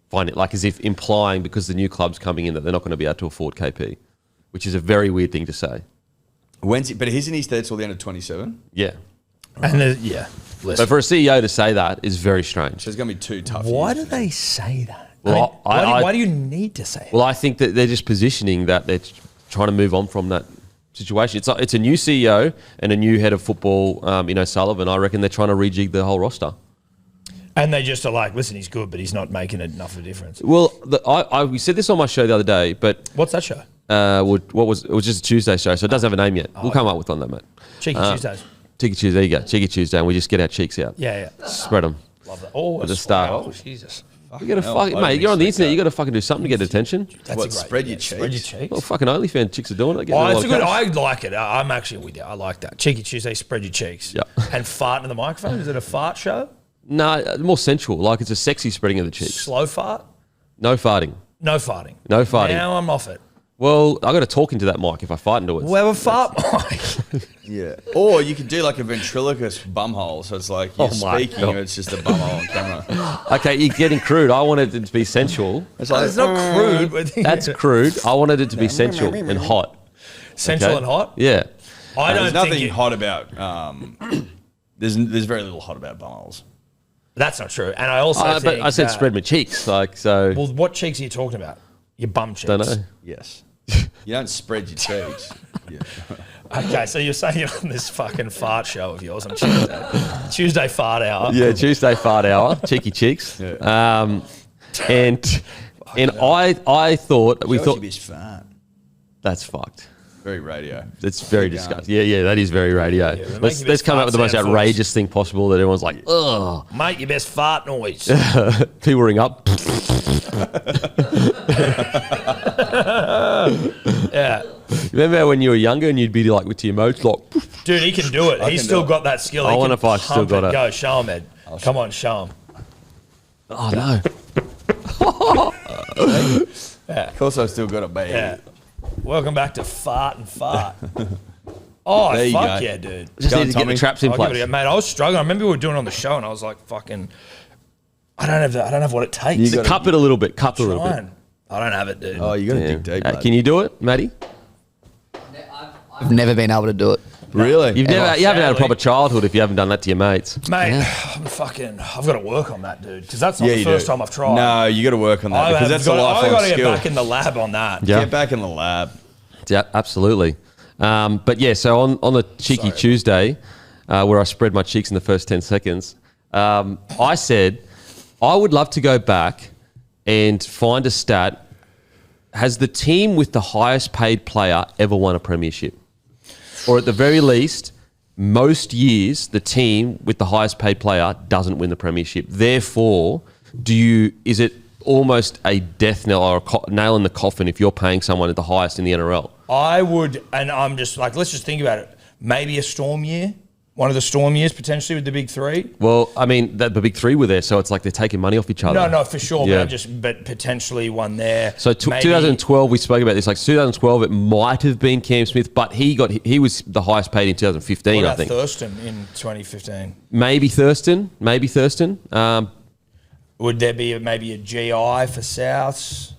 Speaker 2: Find it like as if implying because the new club's coming in that they're not going to be able to afford KP, which is a very weird thing to say.
Speaker 3: But isn't he there till the end of 27?
Speaker 2: Yeah.
Speaker 4: And yeah.
Speaker 2: But for a CEO to say that is very strange.
Speaker 3: So it's going to be too tough.
Speaker 4: Why
Speaker 3: years.
Speaker 4: do they say that?
Speaker 2: Well,
Speaker 4: why do you need to say it?
Speaker 2: Well, I think that they're just positioning that they're trying to move on from that situation. It's a new CEO and a new head of football, Sullivan. I reckon they're trying to rejig the whole roster.
Speaker 4: And they just are like, listen, he's good, but he's not making enough of a difference.
Speaker 2: Well, we said this on my show the other day, but
Speaker 4: What's that show?
Speaker 2: it was just a Tuesday show, so it doesn't have a name yet. We'll come up with one, though, mate.
Speaker 4: Cheeky Tuesdays.
Speaker 2: Cheeky Tuesday, there you go. Cheeky Tuesday, and we just get our cheeks out.
Speaker 4: Yeah.
Speaker 2: Spread them.
Speaker 4: Love that. Oh,
Speaker 2: At the
Speaker 4: it's
Speaker 2: start.
Speaker 4: Oh, Jesus.
Speaker 2: You gotta
Speaker 3: hell,
Speaker 2: fucking,
Speaker 3: I
Speaker 2: mate,
Speaker 3: didn't
Speaker 2: you're on the
Speaker 3: expect
Speaker 2: internet,
Speaker 3: that.
Speaker 2: you got to fucking do something to get attention.
Speaker 4: That's
Speaker 3: What,
Speaker 4: a great
Speaker 3: spread your
Speaker 4: Spread your
Speaker 3: cheeks?
Speaker 4: cheeks.
Speaker 2: Well, fucking OnlyFans chicks are doing it.
Speaker 4: Oh, it's a good. I like it. I'm actually with you. I like that. Cheeky Tuesday, spread your cheeks.
Speaker 2: Yeah.
Speaker 4: And fart in the microphone. Is it a fart show?
Speaker 2: No, more sensual. Like it's a sexy spreading of the cheeks.
Speaker 4: Slow fart?
Speaker 2: No farting.
Speaker 4: No farting.
Speaker 2: No farting.
Speaker 4: Now I'm off it.
Speaker 2: Well, I got to talk into that mic if I fart into it.
Speaker 4: We'll have a fart mic.
Speaker 3: Yeah. Or you could do like a ventriloquist bumhole. So it's like you're
Speaker 2: Oh my
Speaker 3: speaking,
Speaker 2: God.
Speaker 3: it's just a bumhole on camera.
Speaker 2: Okay, you're getting crude. I wanted it to be sensual.
Speaker 3: It's like,
Speaker 4: It's not crude. But
Speaker 2: That's crude. I wanted it to be sensual and hot.
Speaker 4: Sensual
Speaker 2: Okay?
Speaker 4: and hot.
Speaker 2: Yeah.
Speaker 4: I
Speaker 3: there's
Speaker 4: don't
Speaker 3: nothing
Speaker 4: think
Speaker 3: hot about, there's very little hot about bumholes.
Speaker 4: that's not true. And I also
Speaker 2: But
Speaker 4: think
Speaker 2: I said
Speaker 4: that-
Speaker 2: spread my cheeks. Like, so.
Speaker 4: Well, what cheeks are you talking about? Your bum cheeks.
Speaker 2: Don't know.
Speaker 3: Yes. You don't spread your cheeks. Yeah.
Speaker 4: Okay, so you're saying you're on this fucking fart show of yours on Tuesday. Tuesday fart hour.
Speaker 2: Yeah, Tuesday fart hour, cheeky cheeks.
Speaker 3: Yeah.
Speaker 2: And I thought we
Speaker 3: Shows
Speaker 2: thought
Speaker 3: you this fart.
Speaker 2: that's fucked.
Speaker 3: Very radio.
Speaker 2: It's very
Speaker 3: Keep going.
Speaker 2: disgusting. Yeah, that is very radio.
Speaker 4: we're making
Speaker 2: Let's
Speaker 4: this
Speaker 2: come up
Speaker 4: fart
Speaker 2: with the most
Speaker 4: sound
Speaker 2: outrageous thing possible that everyone's like, ugh.
Speaker 4: Make your best fart noise.
Speaker 2: People ring up.
Speaker 4: Yeah.
Speaker 2: Remember when you were younger and you'd be like with your mates, like,
Speaker 4: Dude, he can do it. He's still got that skill.
Speaker 2: I
Speaker 4: He
Speaker 2: wonder
Speaker 4: can
Speaker 2: if I still
Speaker 4: pump
Speaker 2: got it.
Speaker 4: Go, show him, Ed. Come on, show him.
Speaker 2: oh no.
Speaker 3: Of course, I still got it, mate.
Speaker 4: Yeah. Welcome back to Fart and Fart. Oh,
Speaker 3: There you
Speaker 4: fuck
Speaker 3: go.
Speaker 4: yeah, dude.
Speaker 2: Just
Speaker 3: Go
Speaker 2: need
Speaker 3: on,
Speaker 2: to get the
Speaker 3: Tommy.
Speaker 2: traps in
Speaker 4: I'll give
Speaker 2: place.
Speaker 4: it a go. Mate, I was struggling. I remember we were doing it on the show and I was like, fucking, I don't have what it takes.
Speaker 3: You gotta-
Speaker 2: Cup it a little bit. Cup it a little bit.
Speaker 4: Trying. I don't have it, dude.
Speaker 3: Oh, you got to
Speaker 2: Yeah.
Speaker 3: dig deep.
Speaker 2: Can you do it, Matty?
Speaker 1: I've never been able to do it.
Speaker 3: Really?
Speaker 2: You haven't had a
Speaker 4: Sadly.
Speaker 2: proper childhood if you haven't done that to your mates.
Speaker 4: Mate, I've got to work on that, dude. Because that's not
Speaker 3: Yeah,
Speaker 4: the
Speaker 3: you
Speaker 4: first
Speaker 3: do.
Speaker 4: time I've tried.
Speaker 3: No, you got to work on that because that's a
Speaker 4: I've
Speaker 3: lifelong
Speaker 4: got to get
Speaker 3: skill.
Speaker 4: back in the lab on that.
Speaker 2: Yeah.
Speaker 3: Get back in the lab.
Speaker 2: Yeah, absolutely. But yeah, so on the Cheeky Tuesday, where I spread my cheeks in the first 10 seconds, I said I would love to go back and find a stat. Has the team with the highest paid player ever won a premiership? Or at the very least, most years, the team with the highest paid player doesn't win the premiership. Therefore, is it almost a death knell or a nail in the coffin if you're paying someone at the highest in the NRL?
Speaker 4: I would, and I'm just like, let's just think about it. Maybe a storm year. One of the storm years potentially with the big three.
Speaker 2: Well, I mean, the big three were there, so it's like they're taking money off each other.
Speaker 4: No, for sure.
Speaker 2: Yeah.
Speaker 4: But potentially one there.
Speaker 2: So
Speaker 4: Maybe-
Speaker 2: 2012, we spoke about this. Like 2012, it might have been Cam Smith, but he was the highest paid in 2015,
Speaker 4: What
Speaker 2: I
Speaker 4: about
Speaker 2: think.
Speaker 4: Thurston in 2015?
Speaker 2: Maybe Thurston.
Speaker 4: Would there be maybe a GI for Souths?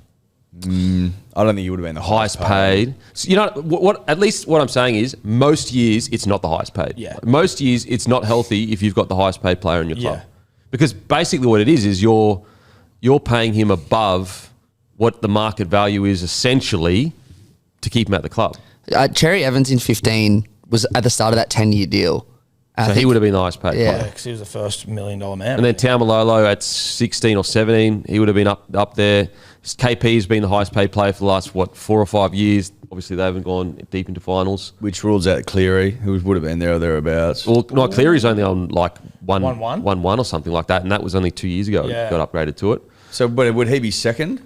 Speaker 3: I don't think you would have been the
Speaker 2: Highest paid. So, you know what? At least what I'm saying is, most years it's not the highest paid.
Speaker 4: Yeah.
Speaker 2: Most years it's not healthy if you've got the highest paid player in your club,
Speaker 4: Yeah.
Speaker 2: because basically what it is you're paying him above what the market value is essentially to keep him at the club.
Speaker 1: Cherry Evans in 15 was at the start of that 10-year deal. I
Speaker 2: So he
Speaker 1: think-
Speaker 2: would have been the highest paid
Speaker 1: Yeah.
Speaker 2: player.
Speaker 4: Yeah, because he was the first $1 million man.
Speaker 2: And then Taumalolo at 16 or 17, he would have been up there. KP has been the highest paid player for the last, 4 or 5 years. Obviously, they haven't gone deep into finals.
Speaker 3: Which rules out Cleary, who would have been there or thereabouts.
Speaker 2: Well, no, Cleary's only on like
Speaker 4: 1-1?
Speaker 2: 1-1 or something like that, and that was only 2 years ago.
Speaker 4: Yeah.
Speaker 2: It got upgraded to it.
Speaker 3: So, but would he be second?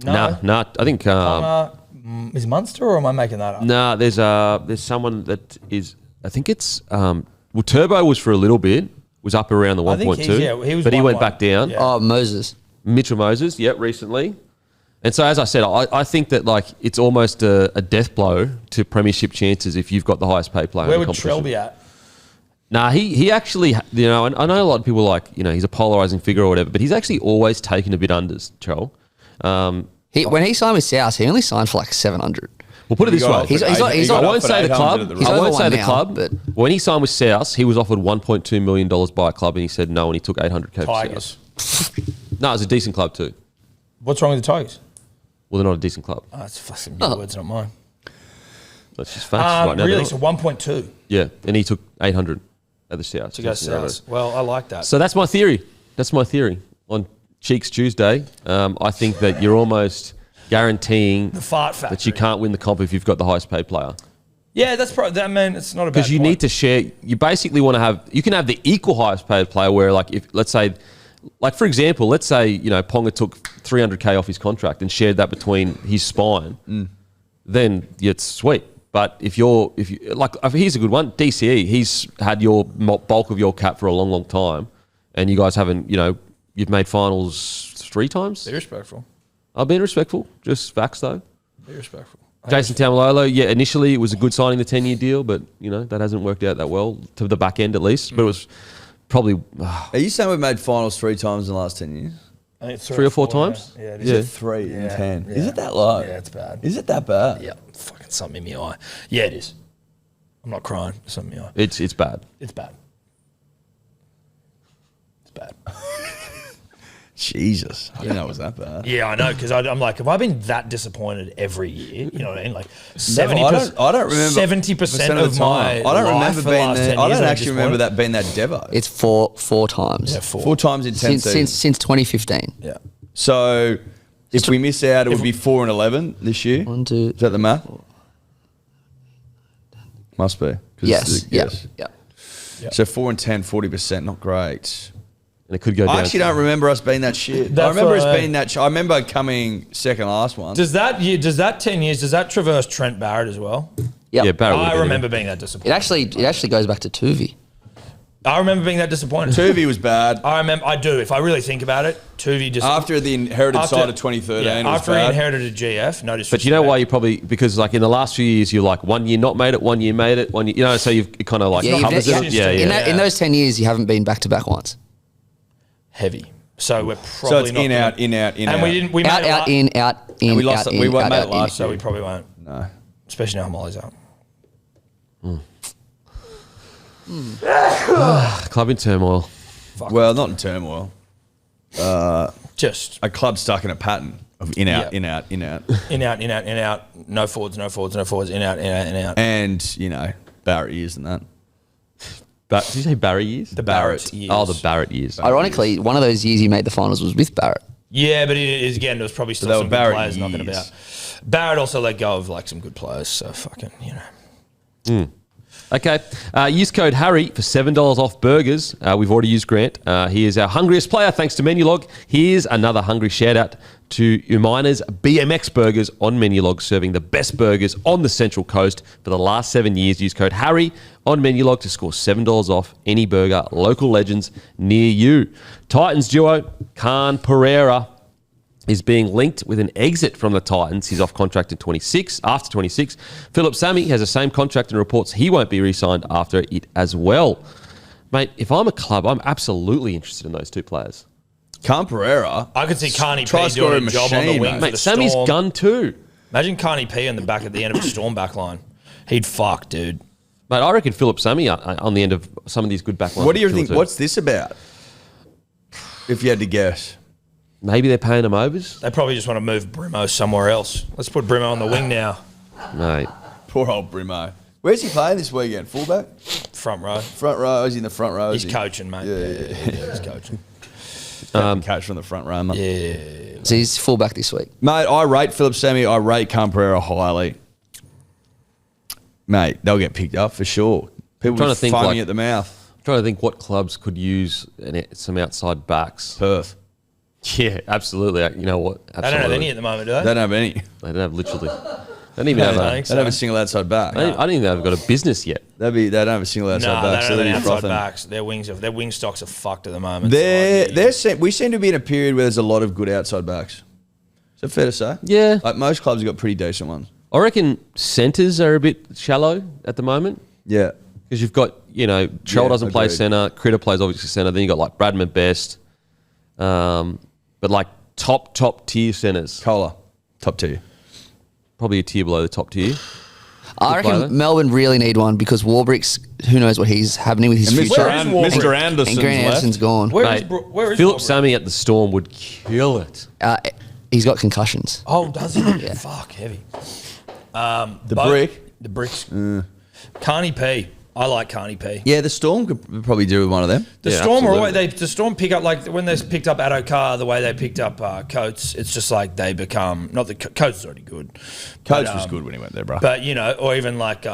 Speaker 4: No.
Speaker 2: No, I think
Speaker 4: Is Munster or am I making that up?
Speaker 2: no. There's someone that is. I think it's Turbo was for a little bit, was up around the
Speaker 4: I think
Speaker 2: 1.2,
Speaker 4: he was
Speaker 2: but he went
Speaker 4: 1-1.
Speaker 2: back down.
Speaker 4: Yeah.
Speaker 1: Oh, Moses.
Speaker 2: Mitchell Moses, recently. And so, as I said, I think that like it's almost a death blow to premiership chances if you've got the highest paid player.
Speaker 4: Where
Speaker 2: in the
Speaker 4: would Trell
Speaker 2: competition.
Speaker 4: be at?
Speaker 2: Nah, he actually, and I know a lot of people like, he's a polarizing figure or whatever, but he's actually always taken a bit unders, Trell.
Speaker 1: When he signed with South, he only signed for like 700.
Speaker 2: We'll put it this way.
Speaker 1: He's not-
Speaker 2: I won't say the club.
Speaker 1: He's
Speaker 2: I
Speaker 1: over
Speaker 2: won't say
Speaker 1: one
Speaker 2: the
Speaker 1: now,
Speaker 2: club.
Speaker 1: but-
Speaker 2: When he signed with South, he was offered $1.2 million by a club, and he said no, and he took 800K for
Speaker 4: Tigers.
Speaker 2: South. No, it was a decent club too.
Speaker 4: What's wrong with the Tigers?
Speaker 2: Well, they're not a decent club.
Speaker 4: Oh, that's fucking your words, not mine.
Speaker 2: That's just facts right now. they're
Speaker 4: Really?
Speaker 2: not.
Speaker 4: So 1.2
Speaker 2: Yeah, and he took 800 at the South.
Speaker 4: to go South. Well, I like that.
Speaker 2: So that's my theory. That's my theory on Cheeks Tuesday. I think that you're almost guaranteeing
Speaker 4: the fart factory.
Speaker 2: that you can't win the comp if you've got the highest paid player.
Speaker 4: Yeah, that's probably. I mean, it's not a bad
Speaker 2: Because you
Speaker 4: point.
Speaker 2: need to share. You basically want to have. You can have the equal highest paid player where, like, if let's say, like for example, let's say Ponga took 300K off his contract and shared that between his spine, then it's sweet. But if here's a good one. DCE, he's had your bulk of your cap for a long, long time, and you guys haven't. You've made finals 3 times.
Speaker 4: Be respectful.
Speaker 2: I've been respectful. Just facts though.
Speaker 4: Be respectful.
Speaker 2: Jason Taumalolo, initially it was a good signing, the 10-year deal, but that hasn't worked out that well to the back end at least. But it was probably
Speaker 3: Are you saying we've made finals 3 times in the last 10 years?
Speaker 4: I think it's
Speaker 2: 3 or 4 times.
Speaker 4: Yeah, it
Speaker 3: Is
Speaker 4: is.
Speaker 3: it 3 in
Speaker 4: Yeah,
Speaker 3: 10?
Speaker 4: yeah.
Speaker 3: Is it that low?
Speaker 4: Yeah, it's bad.
Speaker 3: Is it that bad?
Speaker 4: Yeah, fucking something in my eye. Yeah, it is. I'm not crying. It's something in my eye.
Speaker 2: it's bad.
Speaker 4: It's bad. It's bad.
Speaker 3: Jesus. I didn't know it was that bad.
Speaker 4: Yeah, I know, because I'm like, have I been that disappointed every year? You know what I mean? Like
Speaker 3: No,
Speaker 4: 70%.
Speaker 3: I don't remember
Speaker 4: 70% of my
Speaker 3: I don't
Speaker 4: life
Speaker 3: remember
Speaker 4: for the
Speaker 3: being
Speaker 4: last
Speaker 3: there.
Speaker 4: 10
Speaker 3: I
Speaker 4: years
Speaker 3: don't
Speaker 4: I've
Speaker 3: actually remember
Speaker 4: disappointed.
Speaker 3: that being that devo.
Speaker 1: It's four times.
Speaker 4: Yeah,
Speaker 3: 4 times in 10 seasons.
Speaker 1: Since 2015.
Speaker 4: Yeah.
Speaker 3: So if we miss out, it would be 4 and 11 this year.
Speaker 1: 1, 2.
Speaker 3: Is that the math? Must be. 'cause
Speaker 1: Yes.
Speaker 3: it's-
Speaker 1: Yeah.
Speaker 3: So 4 and 10, 40%, not great.
Speaker 2: And it could go down.
Speaker 3: I actually don't remember us being that shit.
Speaker 4: That's
Speaker 3: I remember us
Speaker 4: what I-
Speaker 3: being that. I remember coming second last one.
Speaker 4: Does that 10 years, does that traverse Trent Barrett as well?
Speaker 1: Yep.
Speaker 2: Yeah, Barrett would
Speaker 4: I
Speaker 2: have been
Speaker 4: remember
Speaker 2: in
Speaker 4: being that disappointed.
Speaker 1: It actually goes back to Tuvi.
Speaker 4: I remember being that disappointed.
Speaker 3: Tuvey was bad.
Speaker 4: I do. If I really think about it, Tuvey just...
Speaker 3: After the inherited side of 2013,
Speaker 4: yeah,
Speaker 3: it was
Speaker 4: after he
Speaker 3: bad.
Speaker 4: inherited a GF, no disrespect.
Speaker 2: But you know why you probably, because like in the last few years, you're like 1 year not made it, 1 year made it, 1 year, you know, so you've kind of like
Speaker 1: Yeah,
Speaker 2: covers
Speaker 1: you've-
Speaker 2: it.
Speaker 1: yeah,
Speaker 2: Yeah.
Speaker 1: In those 10 years, you haven't been back to back once.
Speaker 4: Heavy. So we're
Speaker 3: So
Speaker 4: probably
Speaker 3: it's
Speaker 4: not
Speaker 3: in,
Speaker 4: gonna-
Speaker 3: out, in, out, in,
Speaker 4: and
Speaker 3: out.
Speaker 4: we didn't... We
Speaker 1: Out,
Speaker 4: made it
Speaker 1: out, in, out, in,
Speaker 3: And we lost
Speaker 1: out,
Speaker 3: it. We
Speaker 1: in,
Speaker 3: weren't
Speaker 1: out,
Speaker 3: made it
Speaker 1: out, in.
Speaker 3: last
Speaker 4: So
Speaker 3: year.
Speaker 4: we probably won't.
Speaker 3: No.
Speaker 4: Especially now Molly's out.
Speaker 2: Club in turmoil.
Speaker 3: Well, not in turmoil.
Speaker 4: Just
Speaker 3: A club stuck in a pattern of in, out,
Speaker 4: Yeah.
Speaker 3: in, out, in, out.
Speaker 4: in, out, in, out, in, out. No forwards, no forwards, no forwards. In, out, in, out, in, out.
Speaker 3: And, you know, Barrett years and that.
Speaker 2: Did you say Barry years?
Speaker 4: The
Speaker 3: Barrett.
Speaker 4: Barrett years.
Speaker 2: Oh, the Barrett years.
Speaker 1: Ironically, one of those years you made the finals was with Barrett.
Speaker 4: Yeah, but again, there was probably still
Speaker 3: they were
Speaker 4: some good
Speaker 3: Barrett
Speaker 4: players knocking
Speaker 3: years.
Speaker 4: about. Barrett also let go of like some good players, so fucking, you know.
Speaker 2: Okay. Use code Harry for $7 off burgers. We've already used Grant. He is our hungriest player thanks to Menulog. Here's another hungry shout out to Umina's BMX Burgers on Menulog, serving the best burgers on the Central Coast for the last 7 years. Use code Harry on Menulog to score $7 off any burger. Local legends near you. Titans duo Khan Pereira is being linked with an exit from the Titans. He's off contract in 26. After 26, Philip Sammy has the same contract and reports he won't be re-signed after it as well. Mate, if I'm a club, I'm absolutely interested in those two players.
Speaker 3: Can Pereira.
Speaker 4: I could see Carney
Speaker 3: Try
Speaker 4: P doing
Speaker 3: scoring
Speaker 4: a job on the
Speaker 3: machine,
Speaker 4: wing
Speaker 3: mate.
Speaker 4: for
Speaker 2: Mate,
Speaker 4: the
Speaker 2: Sammy's
Speaker 4: Storm.
Speaker 2: gun too.
Speaker 4: Imagine Carney P on the back at the end of a Storm back line. He'd fuck, dude.
Speaker 2: Mate, I reckon Philip Sammy on the end of some of these good back lines.
Speaker 3: What do you think? What's this about? If you had to guess.
Speaker 2: Maybe they're paying him overs?
Speaker 4: They probably just want to move Brimo somewhere else. Let's put Brimo on the wing now.
Speaker 2: Mate.
Speaker 3: Poor old Brimo. Where's he playing this weekend? Fullback?
Speaker 4: Front row.
Speaker 3: Front row? Is he in the front row?
Speaker 4: He's
Speaker 3: Is he?
Speaker 4: coaching, mate. Yeah, he's coaching.
Speaker 3: Catch from the front row, mate.
Speaker 4: Yeah.
Speaker 1: So he's fullback this week.
Speaker 3: Mate, I rate Philip Sammy. I rate Can Pereira highly. Mate, they'll get picked up for sure. People
Speaker 2: trying
Speaker 3: are
Speaker 2: to think,
Speaker 3: foaming
Speaker 2: like-
Speaker 3: at the mouth.
Speaker 2: I'm trying to think what clubs could use some outside backs.
Speaker 3: Perth.
Speaker 2: Yeah, absolutely. You know what?
Speaker 4: They don't
Speaker 2: Absolutely.
Speaker 4: have any at the moment, do they?
Speaker 3: They don't have any.
Speaker 2: They don't have literally. They don't even have
Speaker 4: I
Speaker 2: a.
Speaker 4: think
Speaker 3: They don't have a
Speaker 4: so.
Speaker 3: single outside back.
Speaker 2: I don't even think they've got a business yet.
Speaker 3: They don't have a single
Speaker 4: No,
Speaker 3: outside
Speaker 4: they
Speaker 3: back.
Speaker 4: don't
Speaker 3: So
Speaker 4: have
Speaker 3: they're
Speaker 4: any
Speaker 3: just
Speaker 4: outside
Speaker 3: frothing.
Speaker 4: backs. Their wing stocks are fucked at the moment.
Speaker 3: We seem to be in a period where there's a lot of good outside backs. Is that fair to say?
Speaker 2: Yeah.
Speaker 3: Like most clubs have got pretty decent ones.
Speaker 2: I reckon centres are a bit shallow at the moment
Speaker 3: Yeah.
Speaker 2: because you've got, Trell
Speaker 3: Yeah,
Speaker 2: doesn't play
Speaker 3: agreed.
Speaker 2: centre, Critter plays obviously centre, then you've got like Bradman Best, but like top tier centres,
Speaker 3: Kohler, top tier.
Speaker 2: probably a tier below the top tier.
Speaker 1: I
Speaker 2: player.
Speaker 1: reckon Melbourne really need one because Warbrick's, who knows what he's happening with his
Speaker 3: And
Speaker 1: future.
Speaker 3: Mr. Anderson's
Speaker 1: And Grant
Speaker 3: left.
Speaker 1: Anderson's gone.
Speaker 4: Where is
Speaker 2: Philip
Speaker 4: Warbrick?
Speaker 2: Sammy at the Storm would kill it.
Speaker 1: He's got concussions.
Speaker 4: Oh, does he? Fuck, heavy.
Speaker 3: The
Speaker 4: Boat-
Speaker 3: brick.
Speaker 4: The bricks. Carney P. I like Carney P.
Speaker 3: Yeah, the Storm could probably do with one of them.
Speaker 4: The
Speaker 2: Yeah,
Speaker 4: Storm are
Speaker 2: absolutely.
Speaker 4: always, the Storm pick up, like when they picked up Adokar, the way they picked up Coates, it's just like they become, not that Coates is already good.
Speaker 3: Coach
Speaker 4: but,
Speaker 3: was good when he went there, bro.
Speaker 4: But, or even like